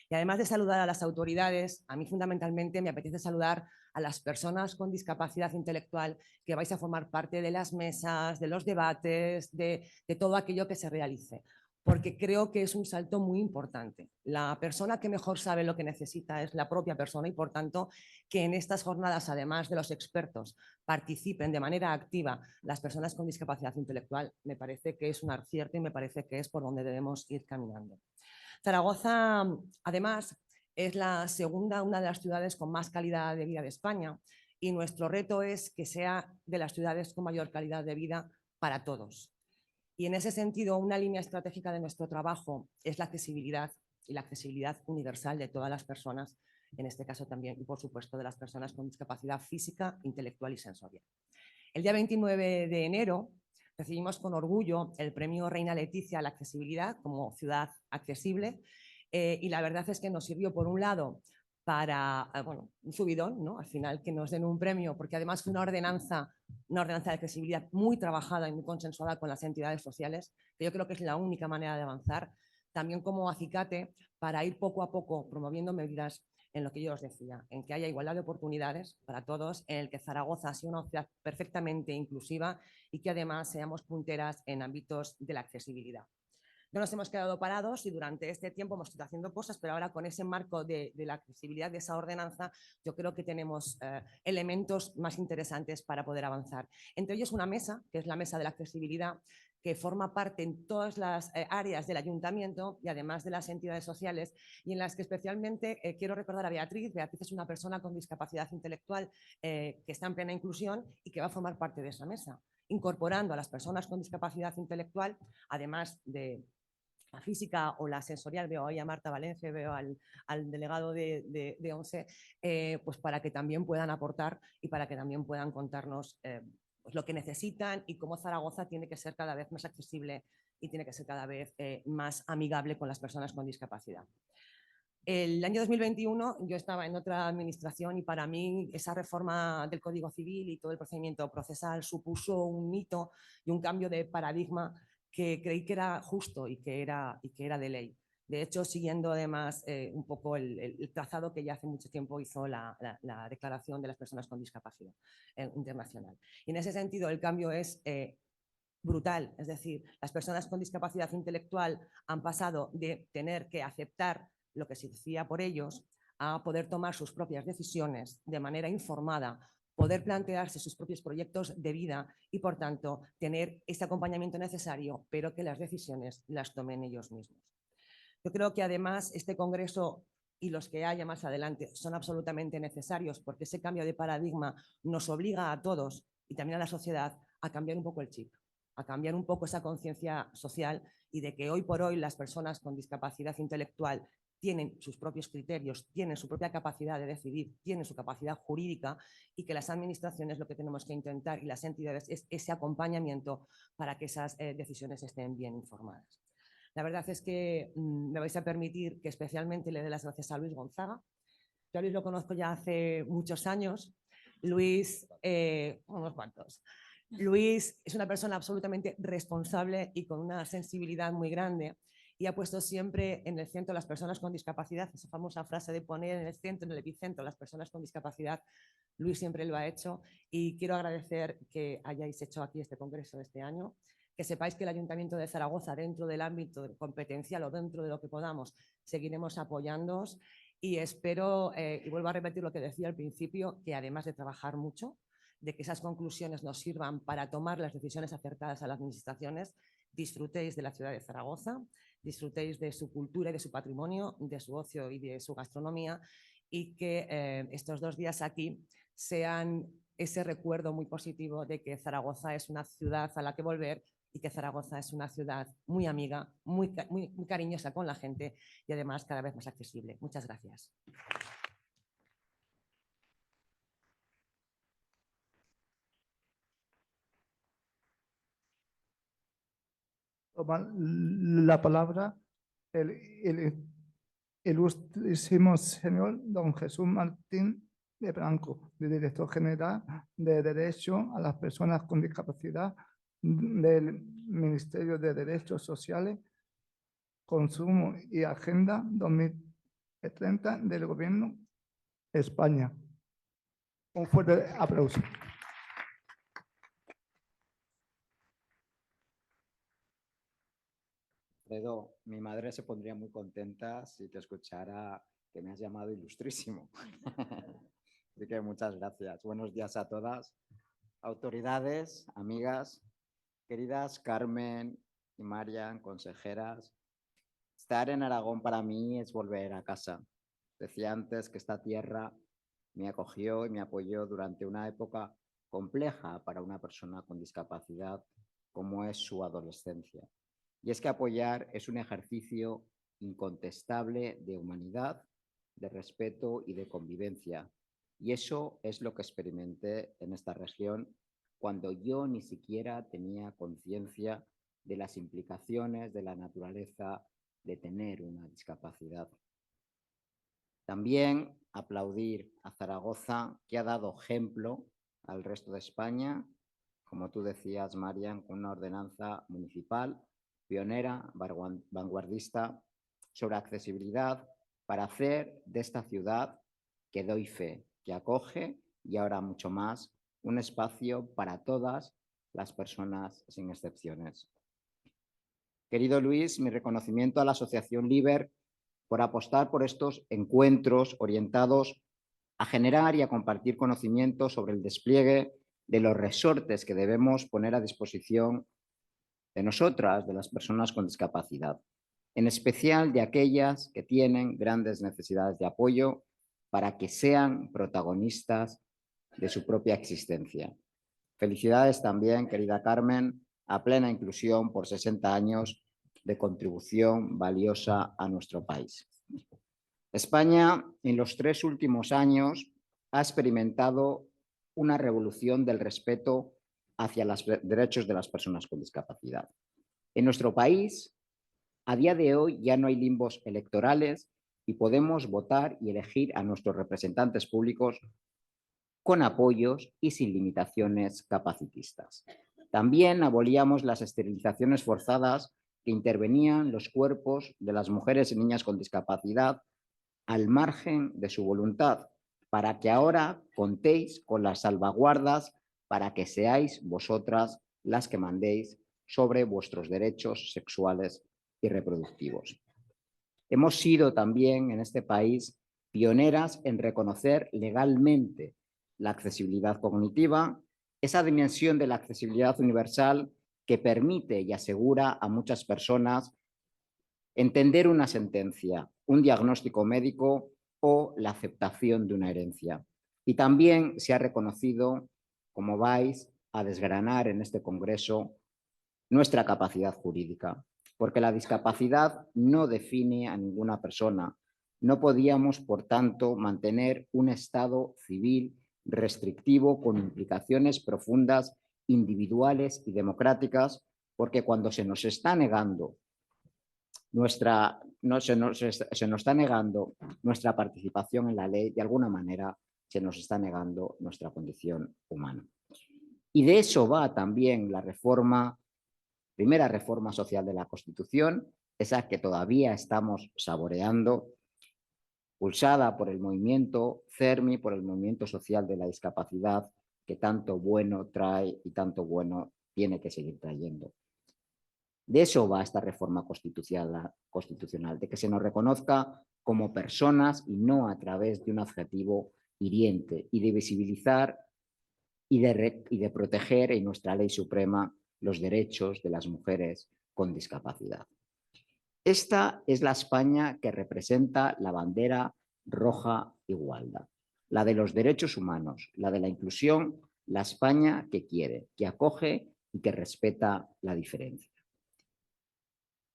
Y además de saludar a las autoridades, a mí fundamentalmente me apetece saludar a las personas con discapacidad intelectual que vais a formar parte de las mesas, de los debates, de todo aquello que se realice, porque creo que es un salto muy importante. La persona que mejor sabe lo que necesita es la propia persona, y por tanto que en estas jornadas, además de los expertos, participen de manera activa las personas con discapacidad intelectual, me parece que es un acierto y me parece que es por donde debemos ir caminando. Zaragoza, además, es la segunda, una de las ciudades con más calidad de vida de España, y nuestro reto es que sea de las ciudades con mayor calidad de vida para todos. Y en ese sentido, una línea estratégica de nuestro trabajo es la accesibilidad, y la accesibilidad universal de todas las personas, en este caso también, y por supuesto de las personas con discapacidad física, intelectual y sensorial. El día 29 de enero recibimos con orgullo el premio Reina Leticia a la accesibilidad como ciudad accesible, y la verdad es que nos sirvió, por un lado, para un subidón, ¿no? Al final que nos den un premio, porque además fue una ordenanza de accesibilidad muy trabajada y muy consensuada con las entidades sociales, que yo creo que es la única manera de avanzar, también como acicate para ir poco a poco promoviendo medidas en lo que yo os decía, en que haya igualdad de oportunidades para todos, en el que Zaragoza sea una ciudad perfectamente inclusiva y que además seamos punteras en ámbitos de la accesibilidad. No nos hemos quedado parados y durante este tiempo hemos estado haciendo cosas, pero ahora con ese marco de la accesibilidad de esa ordenanza, yo creo que tenemos elementos más interesantes para poder avanzar. Entre ellos una mesa, que es la mesa de la accesibilidad, que forma parte en todas las áreas del ayuntamiento y además de las entidades sociales, y en las que especialmente quiero recordar a Beatriz. Beatriz es una persona con discapacidad intelectual que está en plena inclusión y que va a formar parte de esa mesa, incorporando a las personas con discapacidad intelectual, además de la física o la sensorial. Veo ahí a Marta Valencia, veo al delegado de ONCE, pues para que también puedan aportar y para que también puedan contarnos pues lo que necesitan y cómo Zaragoza tiene que ser cada vez más accesible y tiene que ser cada vez más amigable con las personas con discapacidad. El año 2021 yo estaba en otra administración y para mí esa reforma del Código Civil y todo el procedimiento procesal supuso un hito y un cambio de paradigma que creí que era justo y que era de ley. De hecho, siguiendo además un poco el trazado que ya hace mucho tiempo hizo la Declaración de las Personas con Discapacidad Internacional. Y en ese sentido el cambio es brutal, es decir, las personas con discapacidad intelectual han pasado de tener que aceptar lo que se decía por ellos a poder tomar sus propias decisiones de manera informada, poder plantearse sus propios proyectos de vida y, por tanto, tener ese acompañamiento necesario, pero que las decisiones las tomen ellos mismos. Yo creo que además este congreso y los que haya más adelante son absolutamente necesarios porque ese cambio de paradigma nos obliga a todos y también a la sociedad a cambiar un poco el chip, a cambiar un poco esa conciencia social y de que hoy por hoy las personas con discapacidad intelectual tienen sus propios criterios, tienen su propia capacidad de decidir, tienen su capacidad jurídica y que las administraciones lo que tenemos que intentar y las entidades es ese acompañamiento para que esas decisiones estén bien informadas. La verdad es que me vais a permitir que especialmente le dé las gracias a Luis Gonzaga. Yo a Luis lo conozco ya hace muchos años. Luis, unos cuantos. Luis es una persona absolutamente responsable y con una sensibilidad muy grande y ha puesto siempre en el centro a las personas con discapacidad. Esa famosa frase de poner en el centro, en el epicentro, las personas con discapacidad. Luis siempre lo ha hecho y quiero agradecer que hayáis hecho aquí este congreso este año. Que sepáis que el Ayuntamiento de Zaragoza, dentro del ámbito competencial o dentro de lo que podamos, seguiremos apoyándoos y espero, y vuelvo a repetir lo que decía al principio, que además de trabajar mucho, de que esas conclusiones nos sirvan para tomar las decisiones acertadas a las administraciones, disfrutéis de la ciudad de Zaragoza, disfrutéis de su cultura y de su patrimonio, de su ocio y de su gastronomía y que estos 2 días aquí sean ese recuerdo muy positivo de que Zaragoza es una ciudad a la que volver y que Zaragoza es una ciudad muy amiga, muy cariñosa con la gente y además cada vez más accesible. Muchas gracias. Toma la palabra el ilustrísimo señor don Jesús Martín de Blanco, director general de Derecho a las Personas con Discapacidad del Ministerio de Derechos Sociales, Consumo y Agenda 2030 del Gobierno de España. Un fuerte aplauso. Alfredo, mi madre se pondría muy contenta si te escuchara que me has llamado ilustrísimo. Así que muchas gracias. Buenos días a todas. Autoridades, amigas, queridas Carmen y Marian, consejeras. Estar en Aragón para mí es volver a casa. Decía antes que esta tierra me acogió y me apoyó durante una época compleja para una persona con discapacidad como es su adolescencia. Y es que apoyar es un ejercicio incontestable de humanidad, de respeto y de convivencia. Y eso es lo que experimenté en esta región cuando yo ni siquiera tenía conciencia de las implicaciones de la naturaleza de tener una discapacidad. También aplaudir a Zaragoza, que ha dado ejemplo al resto de España, como tú decías, Marian, con una ordenanza municipal pionera, vanguardista, sobre accesibilidad, para hacer de esta ciudad, que doy fe, que acoge y ahora mucho más, un espacio para todas las personas sin excepciones. Querido Luis, mi reconocimiento a la Asociación LIBER por apostar por estos encuentros orientados a generar y a compartir conocimientos sobre el despliegue de los resortes que debemos poner a disposición de nosotras, de las personas con discapacidad, en especial de aquellas que tienen grandes necesidades de apoyo para que sean protagonistas de su propia existencia. Felicidades también, querida Carmen, a Plena Inclusión por 60 años de contribución valiosa a nuestro país. España, en los 3 últimos años, ha experimentado una revolución del respeto hacia los derechos de las personas con discapacidad. En nuestro país, a día de hoy, ya no hay limbos electorales y podemos votar y elegir a nuestros representantes públicos con apoyos y sin limitaciones capacitistas. También abolíamos las esterilizaciones forzadas que intervenían los cuerpos de las mujeres y niñas con discapacidad al margen de su voluntad, para que ahora contéis con las salvaguardas para que seáis vosotras las que mandéis sobre vuestros derechos sexuales y reproductivos. Hemos sido también en este país pioneras en reconocer legalmente la accesibilidad cognitiva, esa dimensión de la accesibilidad universal que permite y asegura a muchas personas entender una sentencia, un diagnóstico médico o la aceptación de una herencia. Y también se ha reconocido, como vais a desgranar en este congreso, nuestra capacidad jurídica, porque la discapacidad no define a ninguna persona. No podíamos, por tanto, mantener un estado civil restrictivo con implicaciones profundas, individuales y democráticas, porque cuando se nos está negando se nos está negando nuestra participación en la ley, de alguna manera se nos está negando nuestra condición humana. Y de eso va también la primera reforma social de la Constitución, esa que todavía estamos saboreando, pulsada por el movimiento CERMI, por el movimiento social de la discapacidad, que tanto bueno trae y tanto bueno tiene que seguir trayendo. De eso va esta reforma constitucional, de que se nos reconozca como personas y no a través de un adjetivo hiriente, y de visibilizar y de proteger en nuestra ley suprema los derechos de las mujeres con discapacidad. Esta es la España que representa la bandera roja igualdad, la de los derechos humanos, la de la inclusión, la España que quiere, que acoge y que respeta la diferencia.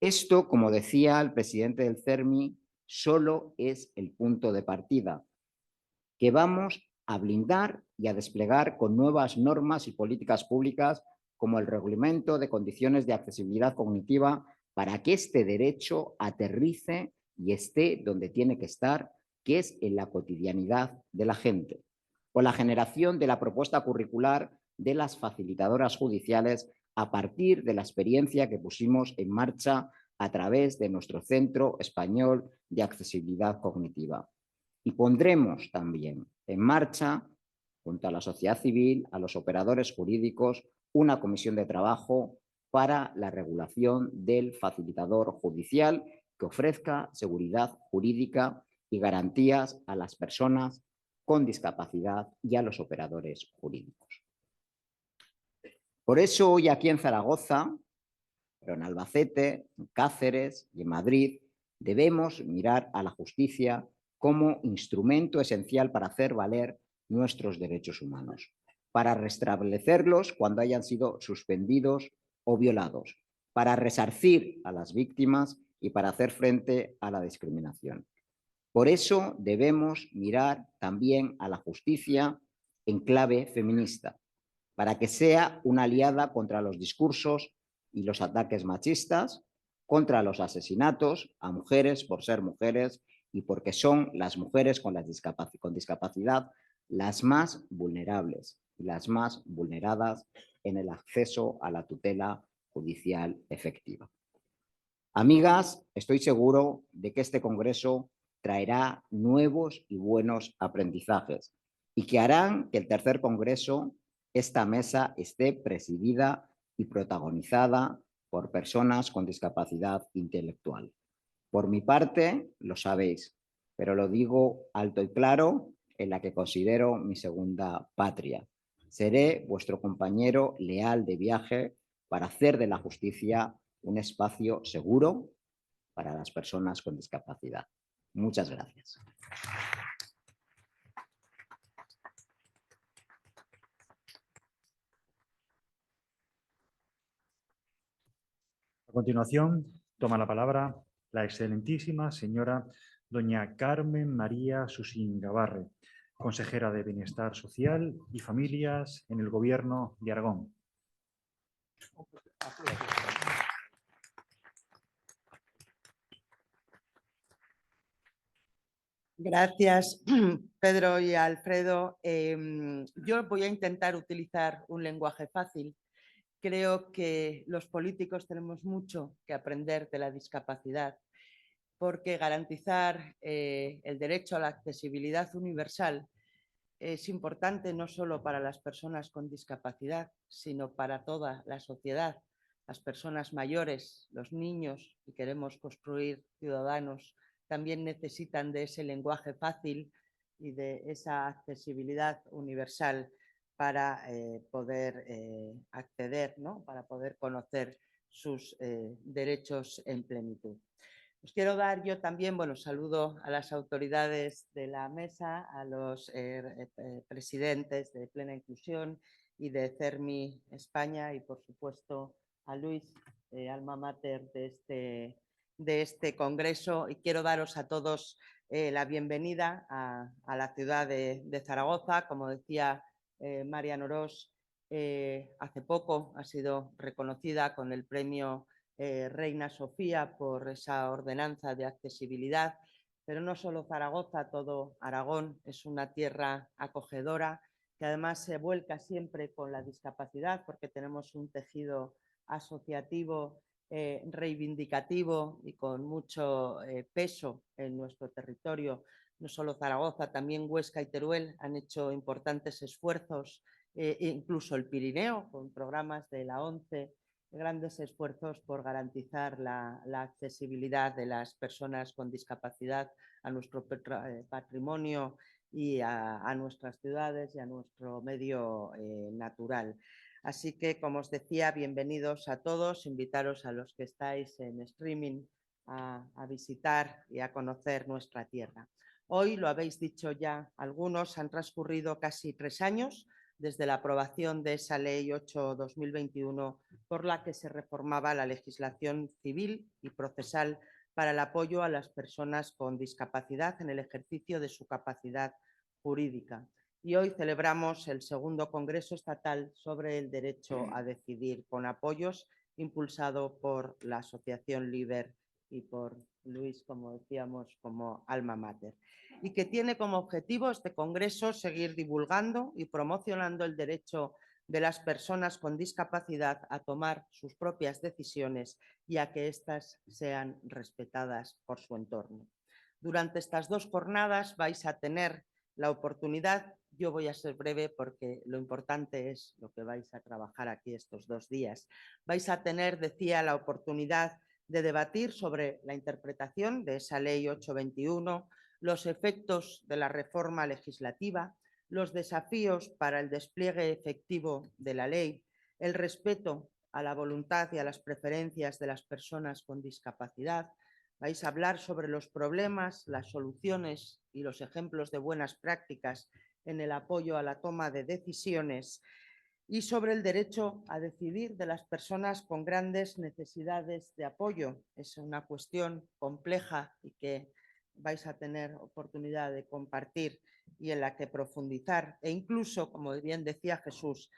Esto, como decía el presidente del CERMI, solo es el punto de partida, que vamos a blindar y a desplegar con nuevas normas y políticas públicas como el Reglamento de Condiciones de Accesibilidad Cognitiva, para que este derecho aterrice y esté donde tiene que estar, que es en la cotidianidad de la gente. O la generación de la propuesta curricular de las facilitadoras judiciales a partir de la experiencia que pusimos en marcha a través de nuestro Centro Español de Accesibilidad Cognitiva. Y pondremos también en marcha, junto a la sociedad civil, a los operadores jurídicos, una comisión de trabajo para la regulación del facilitador judicial que ofrezca seguridad jurídica y garantías a las personas con discapacidad y a los operadores jurídicos. Por eso hoy aquí en Zaragoza, pero en Albacete, en Cáceres y en Madrid, debemos mirar a la justicia como instrumento esencial para hacer valer nuestros derechos humanos, para restablecerlos cuando hayan sido suspendidos o violados, para resarcir a las víctimas y para hacer frente a la discriminación. Por eso debemos mirar también a la justicia en clave feminista, para que sea una aliada contra los discursos y los ataques machistas, contra los asesinatos a mujeres por ser mujeres y porque son las mujeres con discapacidad las más vulnerables y las más vulneradas en el acceso a la tutela judicial efectiva. Amigas, estoy seguro de que este congreso traerá nuevos y buenos aprendizajes y que harán que el tercer congreso, esta mesa, esté presidida y protagonizada por personas con discapacidad intelectual. Por mi parte, lo sabéis, pero lo digo alto y claro, en la que considero mi segunda patria. Seré vuestro compañero leal de viaje para hacer de la justicia un espacio seguro para las personas con discapacidad. Muchas gracias. A continuación, toma la palabra la excelentísima señora doña Carmen María Susín Gabarre, consejera de Bienestar Social y Familias en el Gobierno de Aragón. Gracias, Pedro y Alfredo. Yo voy a intentar utilizar un lenguaje fácil, creo que los políticos tenemos mucho que aprender de la discapacidad, porque garantizar el derecho a la accesibilidad universal es importante no solo para las personas con discapacidad, sino para toda la sociedad, las personas mayores, los niños, si queremos construir ciudadanos, también necesitan de ese lenguaje fácil y de esa accesibilidad universal para poder acceder, ¿no? Para poder conocer sus derechos en plenitud. Os quiero dar yo también, bueno, saludo a las autoridades de la mesa, a los presidentes de Plena Inclusión y de CERMI España y, por supuesto, a Luis, alma mater de este congreso. Y quiero daros a todos la bienvenida a la ciudad de Zaragoza. Como decía Marian Orós, hace poco ha sido reconocida con el premio Reina Sofía por esa ordenanza de accesibilidad, pero no solo Zaragoza, todo Aragón es una tierra acogedora que además se vuelca siempre con la discapacidad porque tenemos un tejido asociativo reivindicativo y con mucho peso en nuestro territorio. No solo Zaragoza, también Huesca y Teruel han hecho importantes esfuerzos, incluso el Pirineo, con programas de la ONCE, grandes esfuerzos por garantizar la accesibilidad de las personas con discapacidad a nuestro patrimonio y a nuestras ciudades y a nuestro medio natural. Así que, como os decía, bienvenidos a todos, invitaros a los que estáis en streaming a visitar y a conocer nuestra tierra. Hoy, lo habéis dicho ya algunos, han transcurrido casi 3 años desde la aprobación de esa Ley 8/2021 por la que se reformaba la legislación civil y procesal para el apoyo a las personas con discapacidad en el ejercicio de su capacidad jurídica. Y hoy celebramos el segundo Congreso Estatal sobre el Derecho a Decidir, con apoyos impulsado por la Asociación LIBER y por Luis, como decíamos, como alma mater, y que tiene como objetivo este Congreso seguir divulgando y promocionando el derecho de las personas con discapacidad a tomar sus propias decisiones y a que éstas sean respetadas por su entorno. Durante estas 2 jornadas vais a tener la oportunidad, yo voy a ser breve porque lo importante es lo que vais a trabajar aquí estos 2 días, vais a tener, decía, la oportunidad de debatir sobre la interpretación de esa Ley 8/21, los efectos de la reforma legislativa, los desafíos para el despliegue efectivo de la ley, el respeto a la voluntad y a las preferencias de las personas con discapacidad. Vais a hablar sobre los problemas, las soluciones y los ejemplos de buenas prácticas en el apoyo a la toma de decisiones y sobre el derecho a decidir de las personas con grandes necesidades de apoyo. Es una cuestión compleja y que vais a tener oportunidad de compartir y en la que profundizar, e incluso, como bien decía Jesús,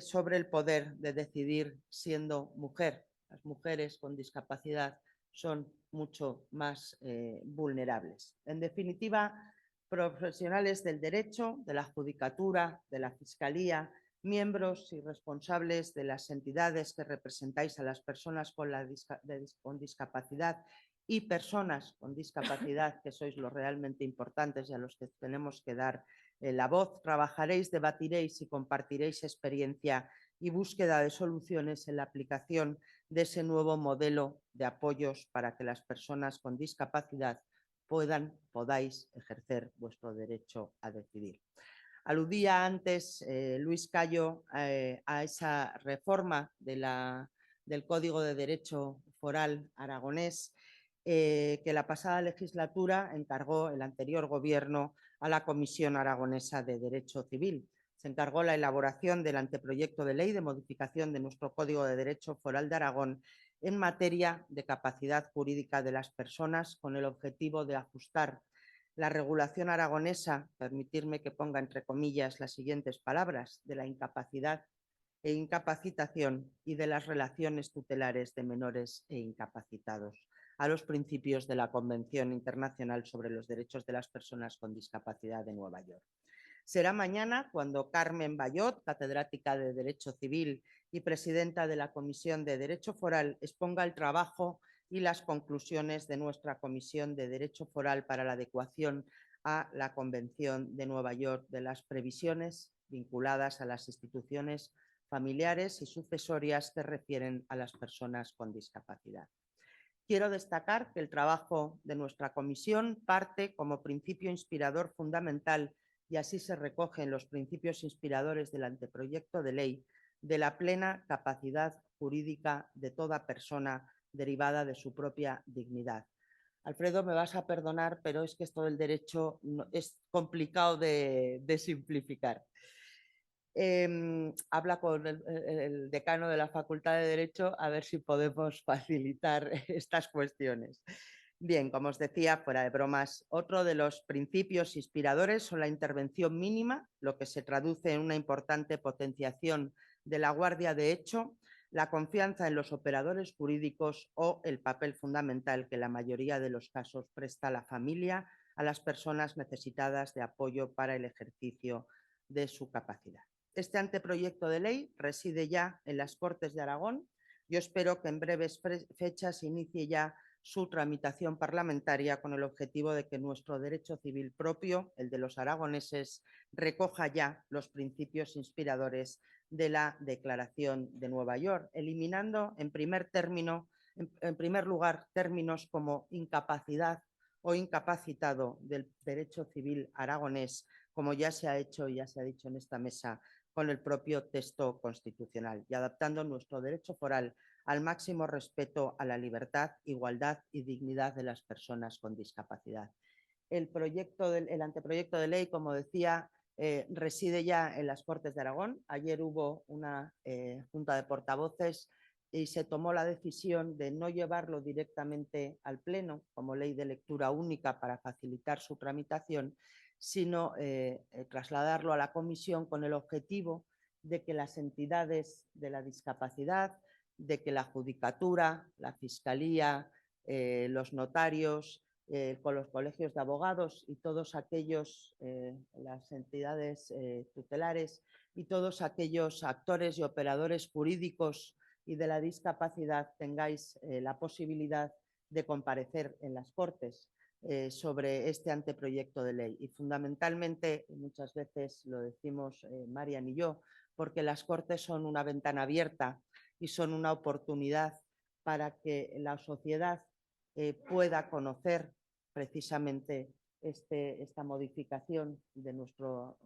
sobre el poder de decidir siendo mujer. Las mujeres con discapacidad son mucho más vulnerables. En definitiva, profesionales del derecho, de la judicatura, de la fiscalía, miembros y responsables de las entidades que representáis a las personas con discapacidad y personas con discapacidad, que sois los realmente importantes y a los que tenemos que dar la voz, trabajaréis, debatiréis y compartiréis experiencia y búsqueda de soluciones en la aplicación de ese nuevo modelo de apoyos para que las personas con discapacidad podáis ejercer vuestro derecho a decidir. Aludía antes Luis Cayo a esa reforma del Código de Derecho Foral aragonés que la pasada legislatura encargó el anterior gobierno a la Comisión Aragonesa de Derecho Civil. Se encargó la elaboración del anteproyecto de ley de modificación de nuestro Código de Derecho Foral de Aragón en materia de capacidad jurídica de las personas, con el objetivo de ajustar la regulación aragonesa, permitirme que ponga entre comillas las siguientes palabras, de la incapacidad e incapacitación y de las relaciones tutelares de menores e incapacitados, a los principios de la Convención Internacional sobre los Derechos de las Personas con Discapacidad de Nueva York. Será mañana cuando Carmen Bayot, catedrática de Derecho Civil y presidenta de la Comisión de Derecho Foral, exponga el trabajo y las conclusiones de nuestra Comisión de Derecho Foral para la adecuación a la Convención de Nueva York de las previsiones vinculadas a las instituciones familiares y sucesorias que refieren a las personas con discapacidad. Quiero destacar que el trabajo de nuestra comisión parte como principio inspirador fundamental, y así se recoge en los principios inspiradores del anteproyecto de ley, de la plena capacidad jurídica de toda persona derivada de su propia dignidad. Alfredo, me vas a perdonar, pero es que esto del derecho es complicado de simplificar. Habla con el decano de la Facultad de Derecho a ver si podemos facilitar estas cuestiones. Bien, como os decía, fuera de bromas, otro de los principios inspiradores son la intervención mínima, lo que se traduce en una importante potenciación de la guardia de hecho, la confianza en los operadores jurídicos o el papel fundamental que la mayoría de los casos presta la familia a las personas necesitadas de apoyo para el ejercicio de su capacidad. Este anteproyecto de ley reside ya en las Cortes de Aragón. Yo espero que en breves fechas inicie ya su tramitación parlamentaria con el objetivo de que nuestro derecho civil propio, el de los aragoneses, recoja ya los principios inspiradores de la Declaración de Nueva York, eliminando en primer lugar términos como incapacidad o incapacitado del derecho civil aragonés, como ya se ha hecho y ya se ha dicho en esta mesa con el propio texto constitucional, y adaptando nuestro derecho foral al máximo respeto a la libertad, igualdad y dignidad de las personas con discapacidad. El anteproyecto de ley, como decía, reside ya en las Cortes de Aragón. Ayer hubo una junta de portavoces y se tomó la decisión de no llevarlo directamente al Pleno como ley de lectura única para facilitar su tramitación, sino trasladarlo a la comisión con el objetivo de que las entidades de la discapacidad, de que la judicatura, la fiscalía, los notarios, con los colegios de abogados y todos aquellos, las entidades tutelares y todos aquellos actores y operadores jurídicos y de la discapacidad tengáis la posibilidad de comparecer en las Cortes sobre este anteproyecto de ley. Y fundamentalmente, muchas veces lo decimos Marian y yo, porque las Cortes son una ventana abierta y son una oportunidad para que la sociedad pueda conocer precisamente esta modificación de nuestro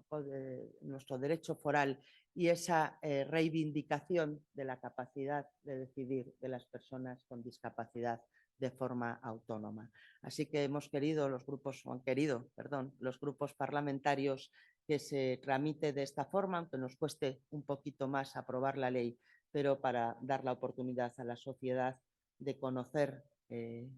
derecho foral y esa reivindicación de la capacidad de decidir de las personas con discapacidad de forma autónoma. Así que hemos querido, los grupos parlamentarios, que se tramite de esta forma, aunque nos cueste un poquito más aprobar la ley, pero para dar la oportunidad a la sociedad de conocer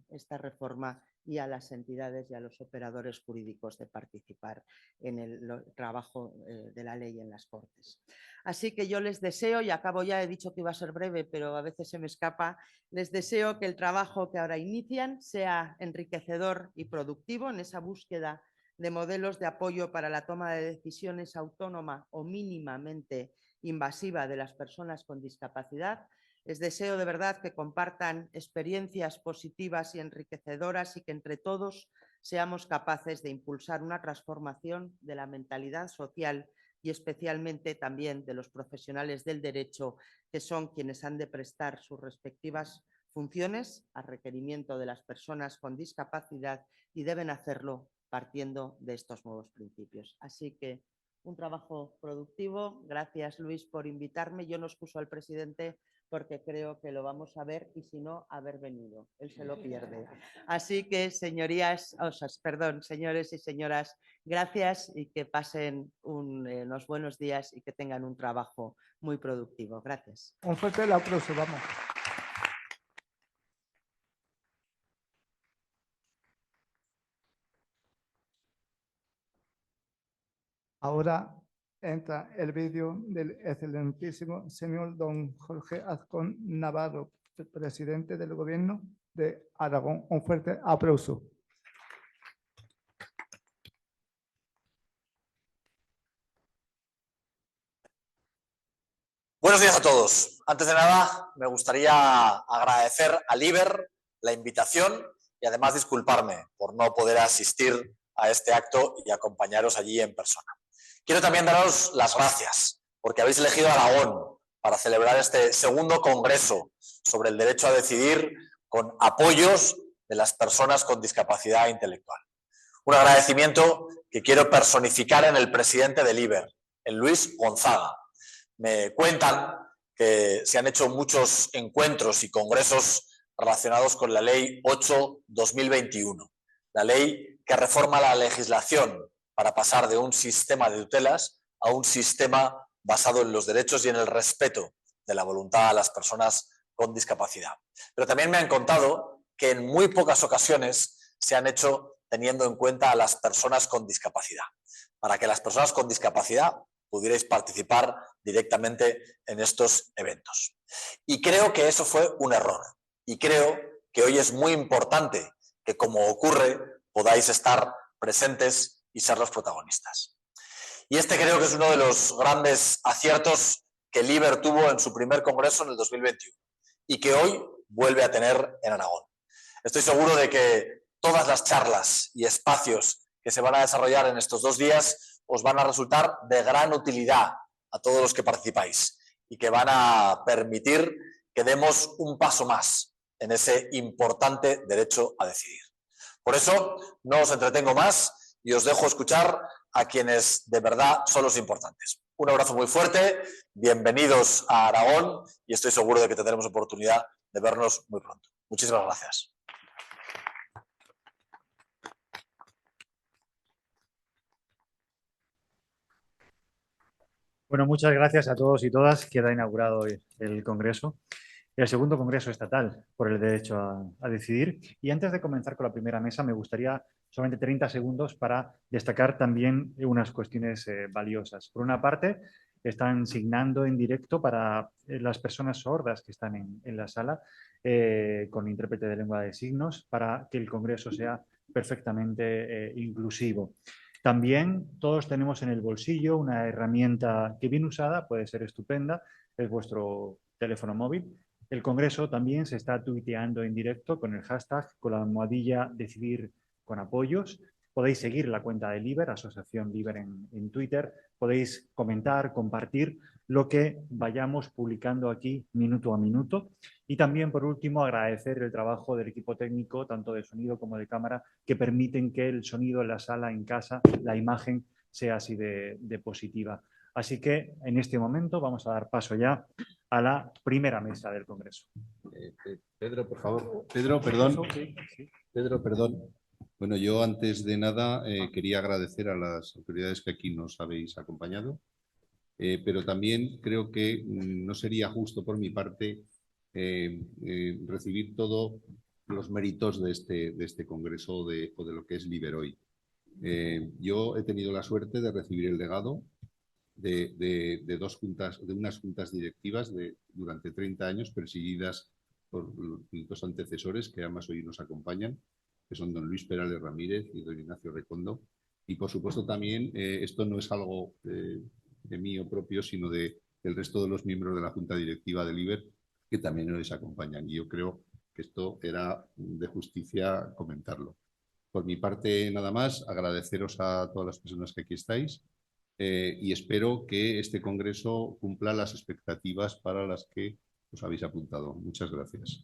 esta reforma y a las entidades y a los operadores jurídicos de participar en el trabajo de la ley en las Cortes. Así que yo les deseo, y acabo ya, he dicho que iba a ser breve, pero a veces se me escapa, les deseo que el trabajo que ahora inician sea enriquecedor y productivo en esa búsqueda de modelos de apoyo para la toma de decisiones autónoma o mínimamente invasiva de las personas con discapacidad. Les deseo de verdad que compartan experiencias positivas y enriquecedoras y que entre todos seamos capaces de impulsar una transformación de la mentalidad social y especialmente también de los profesionales del derecho, que son quienes han de prestar sus respectivas funciones a requerimiento de las personas con discapacidad y deben hacerlo partiendo de estos nuevos principios. Así que un trabajo productivo. Gracias, Luis, por invitarme. Yo no excuso al presidente porque creo que lo vamos a ver y si no, haber venido. Él se lo pierde. Así que, señores y señoras, gracias y que pasen unos buenos días y que tengan un trabajo muy productivo. Gracias. Un fuerte aplauso, vamos. Ahora entra el vídeo del excelentísimo señor don Jorge Azcón Navarro, presidente del Gobierno de Aragón. Un fuerte aplauso. Buenos días a todos. Antes de nada, me gustaría agradecer a Liber la invitación y además disculparme por no poder asistir a este acto y acompañaros allí en persona. Quiero también daros las gracias porque habéis elegido Aragón para celebrar este segundo congreso sobre el derecho a decidir con apoyos de las personas con discapacidad intelectual. Un agradecimiento que quiero personificar en el presidente de Liber, en Luis Gonzaga. Me cuentan que se han hecho muchos encuentros y congresos relacionados con la Ley 8/2021, la ley que reforma la legislación para pasar de un sistema de tutelas a un sistema basado en los derechos y en el respeto de la voluntad a las personas con discapacidad. Pero también me han contado que en muy pocas ocasiones se han hecho teniendo en cuenta a las personas con discapacidad, para que las personas con discapacidad pudierais participar directamente en estos eventos. Y creo que eso fue un error. Y creo que hoy es muy importante que, como ocurre, podáis estar presentes y ser los protagonistas. Y este creo que es uno de los grandes aciertos que Liber tuvo en su primer congreso en el 2021 y que hoy vuelve a tener en Aragón. Estoy seguro de que todas las charlas y espacios que se van a desarrollar en estos 2 días os van a resultar de gran utilidad a todos los que participáis y que van a permitir que demos un paso más en ese importante derecho a decidir. Por eso no os entretengo más y os dejo escuchar a quienes de verdad son los importantes. Un abrazo muy fuerte, bienvenidos a Aragón y estoy seguro de que tendremos oportunidad de vernos muy pronto. Muchísimas gracias. Bueno, muchas gracias a todos y todas. Queda inaugurado hoy el Congreso, el segundo Congreso Estatal por el Derecho a Decidir. Y antes de comenzar con la primera mesa, me gustaría solamente 30 segundos para destacar también unas cuestiones valiosas. Por una parte, están signando en directo para las personas sordas que están en la sala con intérprete de lengua de signos para que el Congreso sea perfectamente inclusivo. También todos tenemos en el bolsillo una herramienta que bien usada puede ser estupenda, es vuestro teléfono móvil. El Congreso también se está tuiteando en directo con el hashtag, con la almohadilla decidir con apoyos. Podéis seguir la cuenta de Liber, Asociación Liber en Twitter. Podéis comentar, compartir lo que vayamos publicando aquí minuto a minuto. Y también, por último, agradecer el trabajo del equipo técnico, tanto de sonido como de cámara, que permiten que el sonido en la sala, en casa, la imagen sea así de positiva. Así que en este momento vamos a dar paso ya a la primera mesa del Congreso. Pedro, por favor. Pedro, perdón. Pedro, perdón. Bueno, yo antes de nada quería agradecer a las autoridades que aquí nos habéis acompañado, pero también creo que no sería justo por mi parte recibir todos los méritos de este congreso o de lo que es Liber hoy. Yo he tenido la suerte de recibir el legado de unas juntas directivas durante 30 años presididas por los 2 antecesores que además hoy nos acompañan, que son don Luis Perales Ramírez y don Ignacio Recondo. Y por supuesto también esto no es algo de mío propio, sino del resto de los miembros de la Junta Directiva de Liber, que también nos acompañan. Y yo creo que esto era de justicia comentarlo. Por mi parte, nada más, agradeceros a todas las personas que aquí estáis y espero que este congreso cumpla las expectativas para las que os habéis apuntado. Muchas gracias.